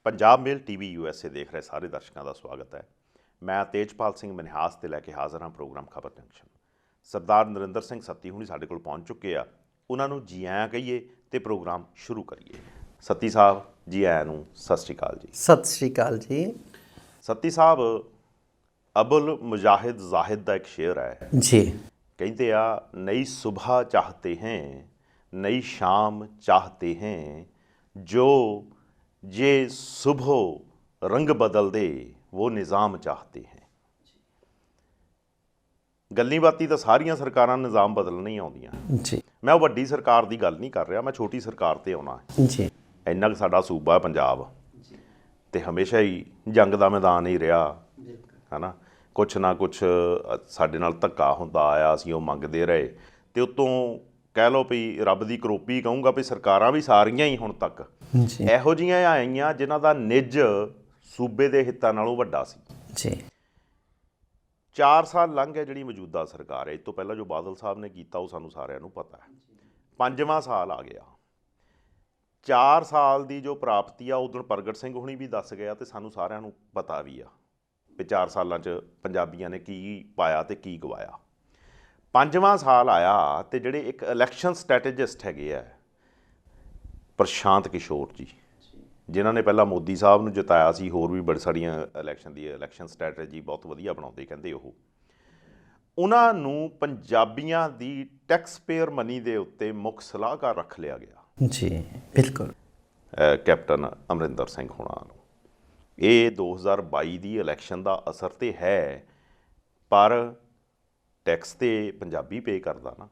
ਪੰਜਾਬ ਮੇਲ TV USA ਦੇਖ ਰਹੇ ਸਾਰੇ ਦਰਸ਼ਕਾਂ ਦਾ ਸਵਾਗਤ ਹੈ। ਮੈਂ ਤੇਜਪਾਲ ਸਿੰਘ ਮਨਿਹਾਸ ਤੇ ਲੈ ਕੇ ਹਾਜ਼ਰ ਹਾਂ ਪ੍ਰੋਗਰਾਮ ਖਬਰ ਜੰਕਸ਼ਨ। ਸਰਦਾਰ ਨਰਿੰਦਰ ਸਿੰਘ ਸੱਤੀ ਹੁਣੀ ਸਾਡੇ ਕੋਲ ਪਹੁੰਚ ਚੁੱਕੇ ਆ। ਉਹਨਾਂ ਨੂੰ ਜੀ ਆਇਆਂ ਕਹੀਏ ਤੇ ਪ੍ਰੋਗਰਾਮ ਸ਼ੁਰੂ ਕਰੀਏ। ਸੱਤੀ ਸਾਹਿਬ ਜੀ ਆਇਆਂ ਨੂੰ ਸਤਿ ਸ਼੍ਰੀ ਅਕਾਲ ਜੀ। ਸਤਿ ਸ਼੍ਰੀ ਅਕਾਲ ਜੀ। ਸੱਤੀ ਸਾਹਿਬ, ਅਬੁਲ ਮੁਜਾਹਿਦ ਜ਼ਾਹਿਦ ਦਾ ਇੱਕ ਸ਼ੇਰ ਹੈ ਜੀ, ਕਹਿੰਦੇ ਆ, ਨਈ ਸੁਬਹ ਚਾਹਤੇ हैं नई शाम चाहते हैं, जो ये सुबह रंग बदल दे वो निज़ाम चाहते हैं। ਗੱਲੀ ਬਾਤੀ ਤਾਂ ਸਾਰੀਆਂ ਸਰਕਾਰਾਂ ਨਿਜ਼ਾਮ ਬਦਲਣ ਹੀ ਆਉਂਦੀਆਂ ਜੀ। ਮੈਂ ਉਹ ਵੱਡੀ ਸਰਕਾਰ ਦੀ ਗੱਲ ਨਹੀਂ ਕਰ ਰਿਹਾ, ਮੈਂ ਛੋਟੀ ਸਰਕਾਰ ਤੇ ਆਉਣਾ ਜੀ। ਇੰਨਾ ਕੁ ਸਾਡਾ ਸੂਬਾ ਪੰਜਾਬ ਤੇ ਹਮੇਸ਼ਾ ਹੀ ਜੰਗ ਦਾ ਮੈਦਾਨ ਹੀ ਰਿਹਾ ਹੈ ਨਾ। ਕੁਛ ਨਾ ਕੁਛ ਸਾਡੇ ਨਾਲ ਧੱਕਾ ਹੁੰਦਾ ਆਇਆ, ਅਸੀਂ ਉਹ ਮੰਗਦੇ ਰਹੇ ਤੇ ਉਤੋਂ ਕਹਿ ਲਓ ਵੀ ਰੱਬ ਦੀ ਕਰੋਪੀ ਕਹੂੰਗਾ ਵੀ ਸਰਕਾਰਾਂ ਵੀ ਸਾਰੀਆਂ ਹੀ ਹੁਣ ਤੱਕ ਇਹੋ ਜਿਹੀਆਂ ਆਈਆਂ ਜਿਨ੍ਹਾਂ ਦਾ ਨਿੱਜ ਸੂਬੇ ਦੇ ਹਿੱਤਾਂ ਨਾਲੋਂ ਵੱਡਾ ਸੀ ਜੀ। 4 ਸਾਲ ਲੰਘ ਗਏ ਜਿਹੜੀ ਮੌਜੂਦਾ ਸਰਕਾਰ ਹੈ। ਇਸ ਤੋਂ ਪਹਿਲਾਂ ਜੋ ਬਾਦਲ ਸਾਹਿਬ ਨੇ ਕੀਤਾ ਉਹ ਸਾਨੂੰ ਸਾਰਿਆਂ ਨੂੰ ਪਤਾ ਹੈ। 5ਵਾਂ ਸਾਲ ਆ ਗਿਆ। 4 ਸਾਲ ਦੀ ਜੋ ਪ੍ਰਾਪਤੀ ਆ ਉਦੋਂ ਪ੍ਰਗਟ ਸਿੰਘ ਹੁਣੀ ਵੀ ਦੱਸ ਗਿਆ ਤੇ ਸਾਨੂੰ ਸਾਰਿਆਂ ਨੂੰ ਪਤਾ ਵੀ ਆ ਵੀ 4 ਸਾਲਾਂ 'ਚ ਪੰਜਾਬੀਆਂ ਨੇ ਕੀ ਪਾਇਆ ਤੇ ਕੀ ਗਵਾਇਆ। 5ਵਾਂ ਸਾਲ ਆਇਆ ਤੇ ਜਿਹੜੇ ਇੱਕ ਇਲੈਕਸ਼ਨ ਸਟ੍ਰੈਟੇਜਿਸਟ ਹੈਗੇ ਆ ਪ੍ਰਸ਼ਾਂਤ ਕਿਸ਼ੋਰ ਜੀ, ਜਿਨ੍ਹਾਂ ਨੇ ਪਹਿਲਾਂ ਮੋਦੀ ਸਾਹਿਬ ਨੂੰ ਜਿਤਾਇਆ ਸੀ, ਹੋਰ ਵੀ ਬੜੀ ਸਾਰੀਆਂ ਇਲੈਕਸ਼ਨ ਸਟ੍ਰੈਟਜੀ ਬਹੁਤ ਵਧੀਆ ਬਣਾਉਂਦੇ ਕਹਿੰਦੇ ਉਹਨਾਂ ਨੂੰ ਪੰਜਾਬੀਆਂ ਦੀ ਟੈਕਸ ਪੇਅਰ ਮਨੀ ਦੇ ਉੱਤੇ ਮੁੱਖ ਸਲਾਹਕਾਰ ਰੱਖ ਲਿਆ ਗਿਆ ਜੀ। ਬਿਲਕੁਲ। ਕੈਪਟਨ ਅਮਰਿੰਦਰ ਸਿੰਘ ਹੋਣਾ ਨੂੰ। ਇਹ 2022 ਦੀ ਇਲੈਕਸ਼ਨ ਦਾ ਅਸਰ ਤੇ ਹੈ, ਪਰ ਟੈਕਸ ਤੇ ਪੰਜਾਬੀ ਪੇ ਕਰਦਾ ਨਾ,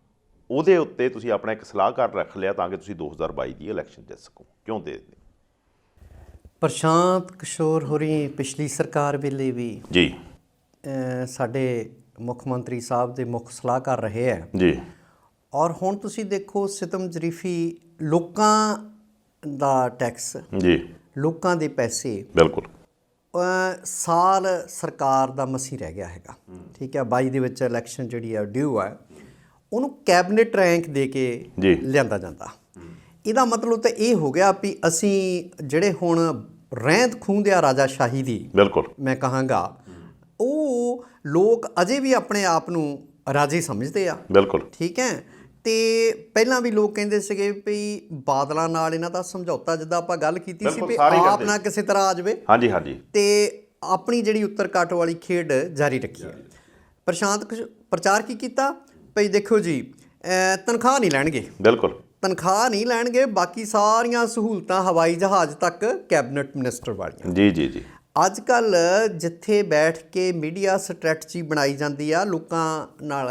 ਉਹਦੇ ਉੱਤੇ ਤੁਸੀਂ ਆਪਣਾ ਇੱਕ ਸਲਾਹਕਾਰ ਰੱਖ ਲਿਆ ਤਾਂ ਕਿ ਤੁਸੀਂ 2022 ਦੀ ਇਲੈਕਸ਼ਨ ਜਿੱਤ ਸਕੋ। ਕਿਉਂ ਦੇ ਦਿੰਦੇ? ਪ੍ਰਸ਼ਾਂਤ ਕਿਸ਼ੋਰ ਹੋਰੀ ਪਿਛਲੀ ਸਰਕਾਰ ਵੇਲੇ ਵੀ ਜੀ ਸਾਡੇ ਮੁੱਖ ਮੰਤਰੀ ਸਾਹਿਬ ਦੇ ਮੁੱਖ ਸਲਾਹਕਾਰ ਰਹੇ ਹੈ ਜੀ। ਔਰ ਹੁਣ ਤੁਸੀਂ ਦੇਖੋ ਸਿਤਮ ਜ਼ਰੀਫੀ, ਲੋਕਾਂ ਦਾ ਟੈਕਸ ਜੀ, ਲੋਕਾਂ ਦੇ ਪੈਸੇ, ਬਿਲਕੁਲ ਸਾਲ ਸਰਕਾਰ ਦਾ ਮਸੀਂ ਰਹਿ ਗਿਆ ਹੈਗਾ। ਠੀਕ ਹੈ, 22 ਦੇ ਵਿੱਚ ਇਲੈਕਸ਼ਨ ਜਿਹੜੀ ਆ ਡਿਊ ਹੈ, ਉਹਨੂੰ ਕੈਬਨਿਟ ਰੈਂਕ ਦੇ ਕੇ ਲਿਆਂਦਾ ਜਾਂਦਾ। ਇਹਦਾ ਮਤਲਬ ਤਾਂ ਇਹ ਹੋ ਗਿਆ ਵੀ ਅਸੀਂ ਜਿਹੜੇ ਹੁਣ ਰਹਿੰਦ ਖੂੰਹਦ ਆ ਰਾਜਾਸ਼ਾਹੀ ਦੀ, ਬਿਲਕੁਲ ਮੈਂ ਕਹਾਂਗਾ, ਉਹ ਲੋਕ ਅਜੇ ਵੀ ਆਪਣੇ ਆਪ ਨੂੰ ਰਾਜੇ ਸਮਝਦੇ ਆ। ਬਿਲਕੁਲ ਠੀਕ ਹੈ। ਤੇ ਪਹਿਲਾਂ ਵੀ ਲੋਕ ਕਹਿੰਦੇ ਸੀਗੇ ਵੀ ਬਾਦਲਾਂ ਨਾਲ ਇਹਨਾਂ ਦਾ ਸਮਝੌਤਾ, ਜਿੱਦਾਂ ਆਪਾਂ ਗੱਲ ਕੀਤੀ ਸੀ ਵੀ ਆਪ ਨਾ ਕਿਸੇ ਤਰ੍ਹਾਂ ਆ ਜਾਵੇ, ਹਾਂਜੀ ਹਾਂਜੀ, ਤੇ ਆਪਣੀ ਜਿਹੜੀ ਉੱਤਰ ਕੱਟ ਵਾਲੀ ਖੇਡ ਜਾਰੀ ਰੱਖੀ ਹੈ। ਪ੍ਰਸ਼ਾਂਤ ਪ੍ਰਚਾਰ ਕੀ ਕੀਤਾ ਭਈ ਦੇਖੋ ਜੀ, ਤਨਖਾਹ ਨਹੀਂ ਲੈਣਗੇ, ਬਿਲਕੁਲ ਤਨਖਾਹ ਨਹੀਂ ਲੈਣਗੇ, ਬਾਕੀ ਸਾਰੀਆਂ ਸਹੂਲਤਾਂ ਹਵਾਈ ਜਹਾਜ਼ ਤੱਕ ਕੈਬਨਿਟ ਮਿਨਿਸਟਰ ਵਾਲੀਆਂ। ਜੀ ਜੀ ਜੀ। ਅੱਜ ਕੱਲ੍ਹ ਜਿੱਥੇ ਬੈਠ ਕੇ ਮੀਡੀਆ ਸਟ੍ਰੈਟਜੀ ਬਣਾਈ ਜਾਂਦੀ ਆ ਲੋਕਾਂ ਨਾਲ,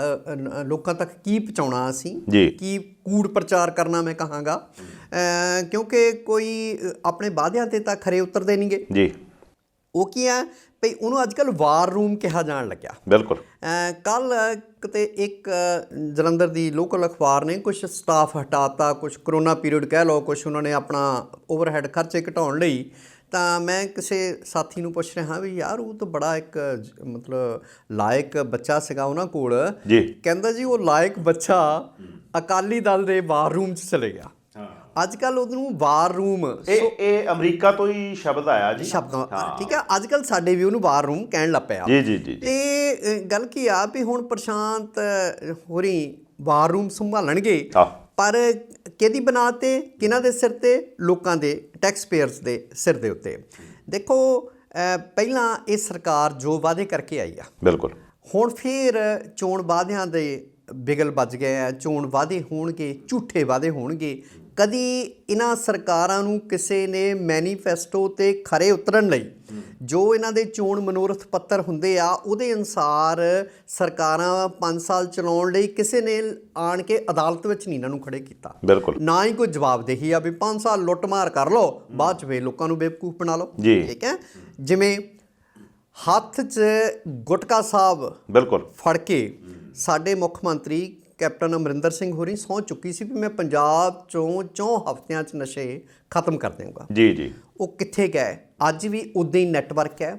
ਲੋਕਾਂ ਤੱਕ ਕੀ ਪਹੁੰਚਾਉਣਾ ਅਸੀਂ, ਕੀ ਕੂੜ ਪ੍ਰਚਾਰ ਕਰਨਾ ਮੈਂ ਕਹਾਂਗਾ, ਕਿਉਂਕਿ ਕੋਈ ਆਪਣੇ ਵਾਅਦਿਆਂ 'ਤੇ ਤਾਂ ਖਰੇ ਉਤਰਦੇ ਨਹੀਂਗੇ ਜੀ। ਉਹ ਕੀ ਆ ਭਈ ਉਹਨੂੰ ਅੱਜ ਕੱਲ੍ਹ ਵਾਰ ਰੂਮ ਕਿਹਾ ਜਾਣ ਲੱਗਿਆ। ਬਿਲਕੁਲ। ਕੱਲ੍ਹ ਕਿਤੇ ਇੱਕ ਜਲੰਧਰ ਦੀ ਲੋਕਲ ਅਖਬਾਰ ਨੇ ਕੁਛ ਸਟਾਫ ਹਟਾਤਾ, ਕੁਛ ਕਰੋਨਾ ਪੀਰੀਅਡ ਕਹਿ ਲਓ, ਕੁਛ ਉਹਨਾਂ ਨੇ ਆਪਣਾ ਓਵਰਹੈਡ ਖਰਚੇ ਘਟਾਉਣ ਲਈ। ਤਾਂ ਮੈਂ ਕਿਸੇ ਸਾਥੀ ਨੂੰ ਪੁੱਛ ਰਿਹਾ ਵੀ ਯਾਰ ਉਹ ਤਾਂ ਬੜਾ ਇੱਕ ਮਤਲਬ ਲਾਇਕ ਬੱਚਾ ਸੀਗਾ ਉਹਨਾਂ ਕੋਲ ਜੀ। ਕਹਿੰਦਾ ਜੀ ਉਹ ਲਾਇਕ ਬੱਚਾ ਅਕਾਲੀ ਦਲ ਦੇ ਵਾਰ ਰੂਮ 'ਚ ਚਲੇ ਗਿਆ। ਅੱਜ ਕੱਲ੍ਹ ਉਹਨੂੰ ਵਾਰ ਰੂਮ, ਇਹ ਅਮਰੀਕਾ ਤੋਂ ਹੀ ਸ਼ਬਦ ਆਇਆ ਜੀ, ਸ਼ਬਦ। ਠੀਕ ਹੈ, ਅੱਜ ਕੱਲ੍ਹ ਸਾਡੇ ਵੀ ਉਹਨੂੰ ਵਾਰ ਰੂਮ ਕਹਿਣ ਲੱਗ ਪਿਆ ਜੀ ਜੀ ਜੀ। ਤੇ ਗੱਲ ਕੀ ਆ ਵੀ ਹੁਣ ਪ੍ਰਸ਼ਾਂਤ ਹੋਰੀ ਵਾਰ ਰੂਮ ਸੰਭਾਲਣਗੇ, ਪਰ ਕਿਹਦੀ ਬਣਾ 'ਤੇ, ਕਿਹਨਾਂ ਦੇ ਸਿਰ 'ਤੇ? ਲੋਕਾਂ ਦੇ ਟੈਕਸ ਪੇਅਰਸ ਦੇ ਸਿਰ ਦੇ ਉੱਤੇ। ਦੇਖੋ ਪਹਿਲਾਂ ਇਹ ਸਰਕਾਰ ਜੋ ਵਾਅਦੇ ਕਰਕੇ ਆਈ ਆ, ਬਿਲਕੁਲ, ਹੁਣ ਫਿਰ ਚੋਣ ਵਾਅਦਿਆਂ ਦੇ ਬਿਗਲ ਵੱਜ ਗਏ ਆ। ਚੋਣ ਵਾਅਦੇ ਹੋਣਗੇ, ਝੂਠੇ ਵਾਅਦੇ ਹੋਣਗੇ। ਕਦੀ ਇਹਨਾਂ ਸਰਕਾਰਾਂ ਨੂੰ ਕਿਸੇ ਨੇ ਮੈਨੀਫੈਸਟੋ 'ਤੇ ਖਰੇ ਉਤਰਨ ਲਈ ਜੋ ਇਹਨਾਂ ਦੇ ਚੋਣ ਮਨੋਰਥ ਪੱਤਰ ਹੁੰਦੇ ਆ ਉਹਦੇ ਅਨੁਸਾਰ ਸਰਕਾਰਾਂ 5 ਸਾਲ ਚਲਾਉਣ ਲਈ ਕਿਸੇ ਨੇ ਆਣ ਕੇ ਅਦਾਲਤ ਵਿੱਚ ਨਹੀਂ ਇਹਨਾਂ ਨੂੰ ਖੜੇ ਕੀਤਾ। ਬਿਲਕੁਲ। ਨਾ ਹੀ ਕੋਈ ਜਵਾਬਦੇਹੀ ਆ ਵੀ 5 ਸਾਲ ਲੁੱਟ-ਮਾਰ ਕਰ ਲਓ, ਬਾਅਦ 'ਚ ਵੇ ਲੋਕਾਂ ਨੂੰ ਬੇਵਕੂਫ ਬਣਾ ਲਓ। ਠੀਕ ਹੈ। ਜਿਵੇਂ ਹੱਥ 'ਚ ਗੁਟਕਾ ਸਾਹਿਬ ਬਿਲਕੁਲ ਫੜ ਕੇ ਸਾਡੇ ਮੁੱਖ ਮੰਤਰੀ ਕੈਪਟਨ ਅਮਰਿੰਦਰ ਸਿੰਘ ਹੋਰੀ ਸਹੁੰ ਚੁੱਕੀ ਸੀ ਵੀ ਮੈਂ ਪੰਜਾਬ 'ਚੋਂ 4 ਹਫ਼ਤਿਆਂ 'ਚ ਨਸ਼ੇ ਖਤਮ ਕਰ ਦੇਵਾਂਗਾ। ਜੀ ਜੀ। ਉਹ ਕਿੱਥੇ ਗਏ? ਅੱਜ ਵੀ ਉੱਦਾਂ ਹੀ ਨੈਟਵਰਕ ਹੈ।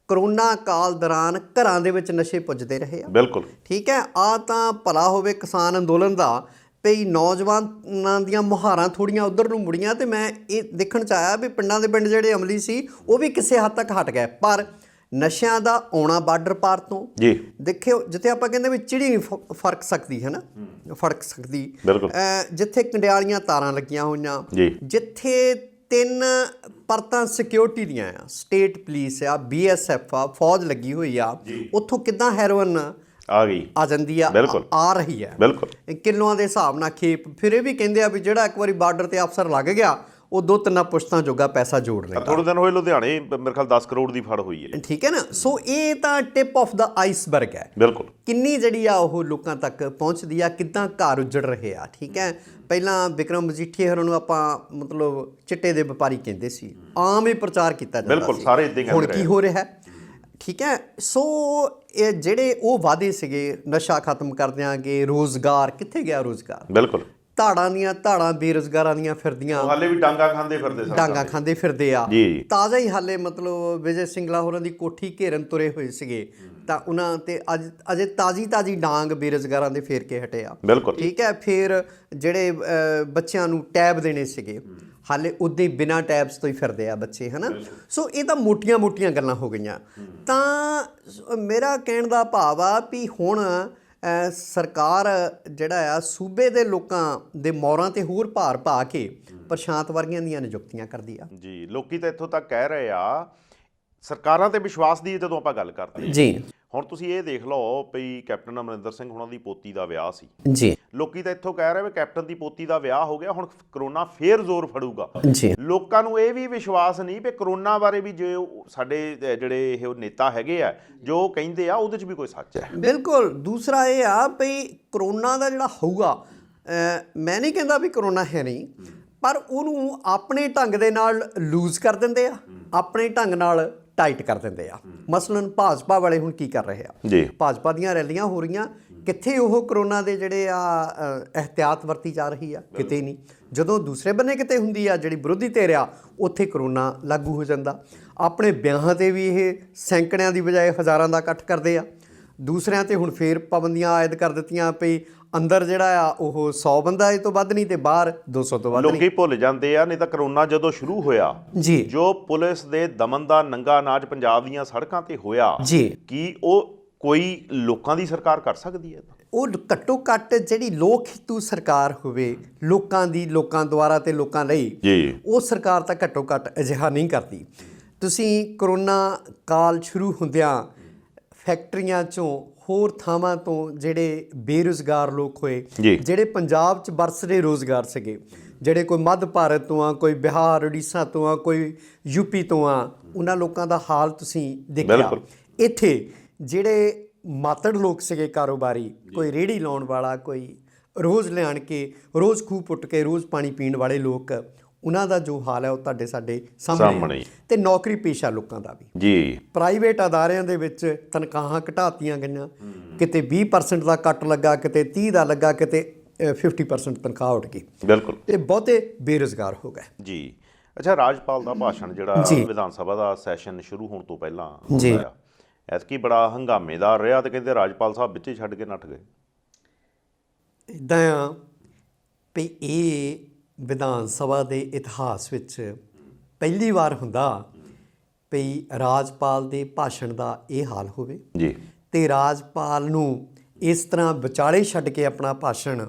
ਕਰੋਨਾ ਕਾਲ ਦੌਰਾਨ ਘਰਾਂ ਦੇ ਵਿੱਚ ਨਸ਼ੇ ਪੁੱਜਦੇ ਰਹੇ ਆ। ਬਿਲਕੁਲ ਠੀਕ ਹੈ। ਆ ਤਾਂ ਭਲਾ ਹੋਵੇ ਕਿਸਾਨ ਅੰਦੋਲਨ ਦਾ ਭਈ ਨੌਜਵਾਨਾਂ ਦੀਆਂ ਮੁਹਾਰਾਂ ਥੋੜ੍ਹੀਆਂ ਉੱਧਰ ਨੂੰ ਮੁੜੀਆਂ ਅਤੇ ਮੈਂ ਇਹ ਦੇਖਣ 'ਚ ਆਇਆ ਵੀ ਪਿੰਡਾਂ ਦੇ ਪਿੰਡ ਜਿਹੜੇ ਅਮਲੀ ਸੀ ਉਹ ਵੀ ਕਿਸੇ ਹੱਦ ਤੱਕ ਹਟ ਗਏ। ਪਰ ਨਸ਼ਿਆਂ ਦਾ ਆਉਣਾ ਬਾਰਡਰ ਪਾਰ ਤੋਂ ਜੀ ਦੇਖਿਓ, ਜਿੱਥੇ ਆਪਾਂ ਕਹਿੰਦੇ ਵੀ ਚਿੜੀ ਨਹੀਂ ਫਰਕ ਸਕਦੀ ਹੈ ਨਾ, ਫੜਕ ਸਕਦੀ, ਜਿੱਥੇ ਕੰਡਿਆਲੀਆਂ ਤਾਰਾਂ ਲੱਗੀਆਂ ਹੋਈਆਂ, ਜਿੱਥੇ 3 ਪਰਤਾਂ ਸਿਕਿਉਰਿਟੀ ਦੀਆਂ ਆ, ਸਟੇਟ ਪੁਲਿਸ ਆ, BSF ਆ, ਫੌਜ ਲੱਗੀ ਹੋਈ ਆ, ਉੱਥੋਂ ਕਿੱਦਾਂ ਹੈਰੋਇਨ ਆ ਜਾਂਦੀ ਆ, ਆ ਰਹੀ ਹੈ ਕਿਲੋਆਂ ਦੇ ਹਿਸਾਬ ਨਾਲ ਖੇਪ। ਫਿਰ ਇਹ ਵੀ ਕਹਿੰਦੇ ਆ ਵੀ ਜਿਹੜਾ ਇੱਕ ਵਾਰੀ ਬਾਰਡਰ ਤੇ ਅਫਸਰ ਲੱਗ ਗਿਆ ਉਹ 2-3 ਪੁਸ਼ਤਾਂ ਜੋਗਾ ਪੈਸਾ ਜੋੜ ਲੈਂਦਾ। ਥੋੜੇ ਦਿਨ ਹੋਏ ਲੁਧਿਆਣੇ ਮੇਰੇ ਖਿਆਲ 10 ਕਰੋੜ ਦੀ ਫੜ ਹੋਈ ਹੈ, ਠੀਕ ਹੈ ਨਾ। ਸੋ ਇਹ ਤਾਂ ਟਿਪ ਆਫ ਦਾ ਆਈਸਬਰਗ ਹੈ। ਕਿੰਨੀ ਜਿਹੜੀ ਆ ਉਹ ਲੋਕਾਂ ਤੱਕ ਪਹੁੰਚਦੀ ਆ, ਕਿੱਦਾਂ ਘਰ ਉੱਜੜ ਰਹੇ ਆ। ਠੀਕ ਹੈ, ਪਹਿਲਾਂ ਵਿਕਰਮ ਮਜੀਠੀਆ ਹੋਰਾਂ ਨੂੰ ਆਪਾਂ ਮਤਲਬ ਚਿੱਟੇ ਦੇ ਵਪਾਰੀ ਕਹਿੰਦੇ ਸੀ, ਆਮ ਹੀ ਪ੍ਰਚਾਰ ਕੀਤਾ ਜਾਂਦਾ ਸੀ। ਹੁਣ ਕੀ ਹੋ ਰਿਹਾ? ਠੀਕ ਹੈ, ਸੋ ਇਹ ਜਿਹੜੇ ਉਹ ਵਾਅਦੇ ਸੀਗੇ, ਨਸ਼ਾ ਖਤਮ ਕਰ ਦਿਆਂਗੇ, ਰੋਜ਼ਗਾਰ, ਕਿੱਥੇ ਗਿਆ ਰੋਜ਼ਗਾਰ? ਧਾੜਾਂ ਦੀਆਂ ਧਾੜਾਂ ਬੇਰੁਜ਼ਗਾਰਾਂ ਦੀਆਂ ਫਿਰਦੀਆਂ, ਹਾਲੇ ਵੀ ਡਾਂਗਾ ਖਾਂਦੇ ਫਿਰਦੇ ਆ। ਤਾਜ਼ਾ ਹੀ ਹਾਲੇ ਮਤਲਬ ਵਿਜੇ ਸਿੰਗਲਾ ਹੋਰਾਂ ਦੀ ਕੋਠੀ ਘੇਰਨ ਤੁਰੇ ਹੋਏ ਸੀਗੇ, ਤਾਂ ਉਹਨਾਂ ਤੇ ਅੱਜ ਅਜੇ ਤਾਜ਼ੀ ਡਾਂਗ ਬੇਰੁਜ਼ਗਾਰਾਂ ਦੇ ਫੇਰ ਕੇ ਹਟੇ ਆ। ਠੀਕ ਹੈ, ਫਿਰ ਜਿਹੜੇ ਬੱਚਿਆਂ ਨੂੰ ਟੈਬ ਦੇਣੇ ਸੀਗੇ, ਹਾਲੇ ਉੱਦਾਂ ਹੀ ਬਿਨਾਂ ਟੈਬਸ ਤੋਂ ਹੀ ਫਿਰਦੇ ਆ ਬੱਚੇ, ਹੈ ਨਾ। ਸੋ ਇਹ ਤਾਂ ਮੋਟੀਆਂ ਗੱਲਾਂ ਹੋ ਗਈਆਂ। ਤਾਂ ਮੇਰਾ ਕਹਿਣ ਦਾ ਭਾਵ ਆ ਵੀ ਹੁਣ ਸਰਕਾਰ ਜਿਹੜਾ ਆ ਸੂਬੇ ਦੇ ਲੋਕਾਂ ਦੇ ਮੌਰਾਂ ਤੇ ਹੋਰ ਭਾਰ ਪਾ ਕੇ ਪ੍ਰਸ਼ਾਂਤ ਵਰਗੀਆਂ ਦੀਆਂ ਨਿਯੁਕਤੀਆਂ ਕਰਦੀ ਆ। ਜੀ, ਲੋਕੀ ਤਾਂ ਇੱਥੋਂ ਤੱਕ ਕਹਿ ਰਹੇ ਆ, ਸਰਕਾਰਾਂ ਤੇ ਵਿਸ਼ਵਾਸ ਦੀ ਜਦੋਂ ਆਪਾਂ ਗੱਲ ਕਰਦੇ ਜੀ, ਹੁਣ ਤੁਸੀਂ ਇਹ ਦੇਖ ਲਓ ਵੀ ਕੈਪਟਨ ਅਮਰਿੰਦਰ ਸਿੰਘ ਹੁਣਾਂ ਦੀ ਪੋਤੀ ਦਾ ਵਿਆਹ ਸੀ ਜੀ, ਲੋਕੀ ਤਾਂ ਇੱਥੋਂ ਕਹਿ ਰਹੇ ਵੀ ਕੈਪਟਨ ਦੀ ਪੋਤੀ ਦਾ ਵਿਆਹ ਹੋ ਗਿਆ, ਹੁਣ ਕਰੋਨਾ ਫੇਰ ਜ਼ੋਰ ਫੜੂਗਾ ਜੀ। ਲੋਕਾਂ ਨੂੰ ਇਹ ਵੀ ਵਿਸ਼ਵਾਸ ਨਹੀਂ ਵੀ ਕਰੋਨਾ ਬਾਰੇ ਵੀ ਜੇ ਸਾਡੇ ਜਿਹੜੇ ਇਹ ਨੇਤਾ ਹੈਗੇ ਆ ਜੋ ਕਹਿੰਦੇ ਆ ਉਹਦੇ 'ਚ ਵੀ ਕੋਈ ਸੱਚ ਹੈ। ਬਿਲਕੁਲ। ਦੂਸਰਾ ਇਹ ਆ ਵੀ ਕਰੋਨਾ ਦਾ ਜਿਹੜਾ ਹੋਊਗਾ, ਮੈਂ ਨਹੀਂ ਕਹਿੰਦਾ ਵੀ ਕਰੋਨਾ ਹੈ ਨਹੀਂ, ਪਰ ਉਹਨੂੰ ਆਪਣੇ ਢੰਗ ਦੇ ਨਾਲ ਲੂਜ਼ ਕਰ ਦਿੰਦੇ ਆ, ਆਪਣੇ ਢੰਗ ਨਾਲ ਟਾਈਟ ਕਰ ਦਿੰਦੇ ਆ। ਮਸਲਨ ਭਾਜਪਾ ਵਾਲੇ ਹੁਣ ਕੀ ਕਰ ਰਹੇ ਆ, ਭਾਜਪਾ ਦੀਆਂ ਰੈਲੀਆਂ ਹੋ ਰਹੀਆਂ, ਕਿੱਥੇ ਉਹ ਕਰੋਨਾ ਦੇ ਜਿਹੜੇ ਆ ਇਹਤਿਆਤ ਵਰਤੀ ਜਾ ਰਹੀ ਆ? ਕਿਤੇ ਨਹੀਂ। ਜਦੋਂ ਦੂਸਰੇ ਬੰਨੇ ਕਿਤੇ ਹੁੰਦੀ ਆ ਜਿਹੜੀ ਵਿਰੋਧੀ ਧਿਰ ਆ, ਉੱਥੇ ਕਰੋਨਾ ਲਾਗੂ ਹੋ ਜਾਂਦਾ। ਆਪਣੇ ਵਿਆਹਾਂ 'ਤੇ ਵੀ ਇਹ ਸੈਂਕੜਿਆਂ ਦੀ ਬਜਾਏ ਹਜ਼ਾਰਾਂ ਦਾ ਇਕੱਠ ਕਰਦੇ ਆ। ਦੂਸਰਿਆਂ 'ਤੇ ਹੁਣ ਫੇਰ ਪਾਬੰਦੀਆਂ ਆਇਦ ਕਰ ਦਿੱਤੀਆਂ ਪਈ, ਅੰਦਰ ਜਿਹੜਾ ਆ ਉਹ 100 ਬੰਦਾ ਇਹ ਤੋਂ ਵੱਧ ਨਹੀਂ ਤੇ ਬਾਹਰ 200 ਤੋਂ ਵੱਧ ਨਹੀਂ। ਲੋਕੀ ਭੁੱਲ ਜਾਂਦੇ ਆ, ਨਹੀਂ ਤਾਂ ਕਰੋਨਾ ਜਦੋਂ ਸ਼ੁਰੂ ਹੋਇਆ ਜੀ, ਜੋ ਪੁਲਿਸ ਦੇ ਦਮਨ ਦਾ ਨੰਗਾ ਨਾਚ ਪੰਜਾਬ ਦੀਆਂ ਸੜਕਾਂ ਤੇ ਹੋਇਆ ਜੀ, ਕੀ ਉਹ ਕੋਈ ਲੋਕਾਂ ਦੀ ਸਰਕਾਰ ਕਰ ਸਕਦੀ ਹੈ? ਉਹ ਘੱਟੋ ਘੱਟ ਜਿਹੜੀ ਲੋਕ ਹਿੱਤੂ ਸਰਕਾਰ ਹੋਵੇ, ਲੋਕਾਂ ਦੀ, ਲੋਕਾਂ ਦੁਆਰਾ ਤੇ ਲੋਕਾਂ ਲਈ ਜੀ, ਉਹ ਸਰਕਾਰ ਤਾਂ ਘੱਟੋ ਘੱਟ ਅਜਿਹਾ ਨਹੀਂ ਕਰਦੀ। ਤੁਸੀਂ ਕਰੋਨਾ ਕਾਲ ਸ਼ੁਰੂ ਹੁੰਦਿਆਂ ਫੈਕਟਰੀਆਂ 'ਚੋਂ ਹੋਰ ਥਾਵਾਂ ਤੋਂ ਜਿਹੜੇ ਬੇਰੁਜ਼ਗਾਰ ਲੋਕ ਹੋਏ, ਜਿਹੜੇ ਪੰਜਾਬ 'ਚ ਬਰਸਦੇ ਰੋਜ਼ਗਾਰ ਸੀਗੇ, ਜਿਹੜੇ ਕੋਈ ਮੱਧ ਭਾਰਤ ਤੋਂ ਆ, ਕੋਈ ਬਿਹਾਰ ਉੜੀਸਾ ਤੋਂ ਆ, ਕੋਈ ਯੂਪੀ ਤੋਂ ਆ, ਉਹਨਾਂ ਲੋਕਾਂ ਦਾ ਹਾਲ ਤੁਸੀਂ ਦੇਖਿਆ। ਇੱਥੇ ਜਿਹੜੇ ਮਾਤੜ ਲੋਕ ਸੀਗੇ ਕਾਰੋਬਾਰੀ, ਕੋਈ ਰੇਹੜੀ ਲਾਉਣ ਵਾਲਾ, ਕੋਈ ਰੋਜ਼ ਲਿਆਣ ਕੇ ਰੋਜ਼ ਖੂਹ ਪੁੱਟ ਕੇ ਰੋਜ਼ ਪਾਣੀ ਪੀਣ ਵਾਲੇ ਲੋਕ, ਉਹਨਾਂ ਦਾ ਜੋ ਹਾਲ ਹੈ ਉਹ ਤੁਹਾਡੇ ਸਾਡੇ ਸਾਹਮਣੇ। ਤੇ ਨੌਕਰੀ ਪੇਸ਼ਾ ਲੋਕਾਂ ਦਾ ਵੀ ਜੀ, ਪ੍ਰਾਈਵੇਟ ਅਦਾਰਿਆਂ ਦੇ ਵਿੱਚ ਤਨਖਾਹਾਂ ਘਟਾਤੀਆਂ ਗਈਆਂ, ਕਿਤੇ 20% ਦਾ ਕੱਟ ਲੱਗਾ, ਕਿਤੇ 30 ਦਾ ਲੱਗਾ, ਕਿਤੇ 50% ਤਨਖਾਹ ਉੱਡ ਗਈ। ਤੇ ਬਹੁਤੇ ਬੇਰੁਜ਼ਗਾਰ ਹੋ ਗਏ ਜੀ। ਅੱਛਾ, ਰਾਜਪਾਲ ਦਾ ਭਾਸ਼ਣ ਜਿਹੜਾ ਵਿਧਾਨ ਸਭਾ ਦਾ ਸੈਸ਼ਨ ਸ਼ੁਰੂ ਹੋਣ ਤੋਂ ਪਹਿਲਾਂ ਹੋਇਆ, ਐਤਕੀ ਬੜਾ ਹੰਗਾਮੇਦਾਰ ਰਿਹਾ ਤੇ ਕਹਿੰਦੇ ਰਾਜਪਾਲ ਸਾਹਿਬ ਵਿੱਚ ਹੀ ਛੱਡ ਕੇ ਨੱਠ ਗਏ। ਇੱਦਾਂ ਆ ਵੀ ਇਹ ਵਿਧਾਨ ਸਭਾ ਦੇ ਇਤਿਹਾਸ ਵਿੱਚ ਪਹਿਲੀ ਵਾਰ ਹੁੰਦਾ ਵੀ ਰਾਜਪਾਲ ਦੇ ਭਾਸ਼ਣ ਦਾ ਇਹ ਹਾਲ ਹੋਵੇ ਜੀ, ਤੇ ਰਾਜਪਾਲ ਨੂੰ ਇਸ ਤਰ੍ਹਾਂ ਵਿਚਾਲੇ ਛੱਡ ਕੇ ਆਪਣਾ ਭਾਸ਼ਣ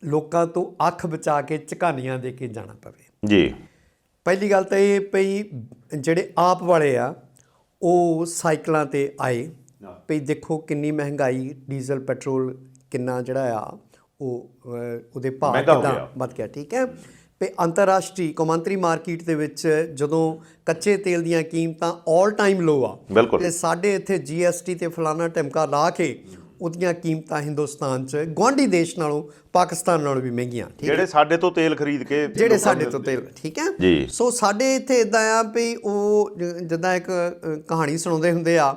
ਲੋਕਾਂ ਤੋਂ ਅੱਖ ਬਚਾ ਕੇ ਝਕਾਨੀਆਂ ਦੇ ਕੇ ਜਾਣਾ ਪਵੇ ਜੀ। ਪਹਿਲੀ ਗੱਲ ਤਾਂ ਇਹ ਪਈ ਜਿਹੜੇ ਆਪ ਵਾਲੇ ਆ ਉਹ ਸਾਈਕਲਾਂ 'ਤੇ ਆਏ, ਵੀ ਦੇਖੋ ਕਿੰਨੀ ਮਹਿੰਗਾਈ, ਡੀਜ਼ਲ ਪੈਟਰੋਲ ਕਿੰਨਾ ਜਿਹੜਾ ਆ ਉਹ ਉਹਦੇ ਭਾਅ ਕਿੱਦਾਂ ਵੱਧ ਗਿਆ। ਠੀਕ ਹੈ, ਵੀ ਅੰਤਰਰਾਸ਼ਟਰੀ ਕੌਮਾਂਤਰੀ ਮਾਰਕੀਟ ਦੇ ਵਿੱਚ ਜਦੋਂ ਕੱਚੇ ਤੇਲ ਦੀਆਂ ਕੀਮਤਾਂ ਆਲ ਟਾਈਮ ਲੋ ਆ, ਤੇ ਸਾਡੇ ਇੱਥੇ GST ਤੇ ਫਲਾਣਾ ਢਿਮਕਾ ਲਾ ਕੇ ਉਹਦੀਆਂ ਕੀਮਤਾਂ ਹਿੰਦੁਸਤਾਨ 'ਚ ਗੁਆਂਢੀ ਦੇਸ਼ ਨਾਲੋਂ, ਪਾਕਿਸਤਾਨ ਨਾਲੋਂ ਵੀ ਮਹਿੰਗੀਆਂ। ਜਿਹੜੇ ਸਾਡੇ ਤੋਂ ਤੇਲ ਖਰੀਦ ਕੇ, ਜਿਹੜੇ ਸਾਡੇ ਤੋਂ ਤੇਲ, ਠੀਕ ਹੈ ਜੀ। ਸੋ ਸਾਡੇ ਇੱਥੇ ਇੱਦਾਂ ਆ ਵੀ ਉਹ ਜਿੱਦਾਂ ਇੱਕ ਕਹਾਣੀ ਸੁਣਾਉਂਦੇ ਹੁੰਦੇ ਆ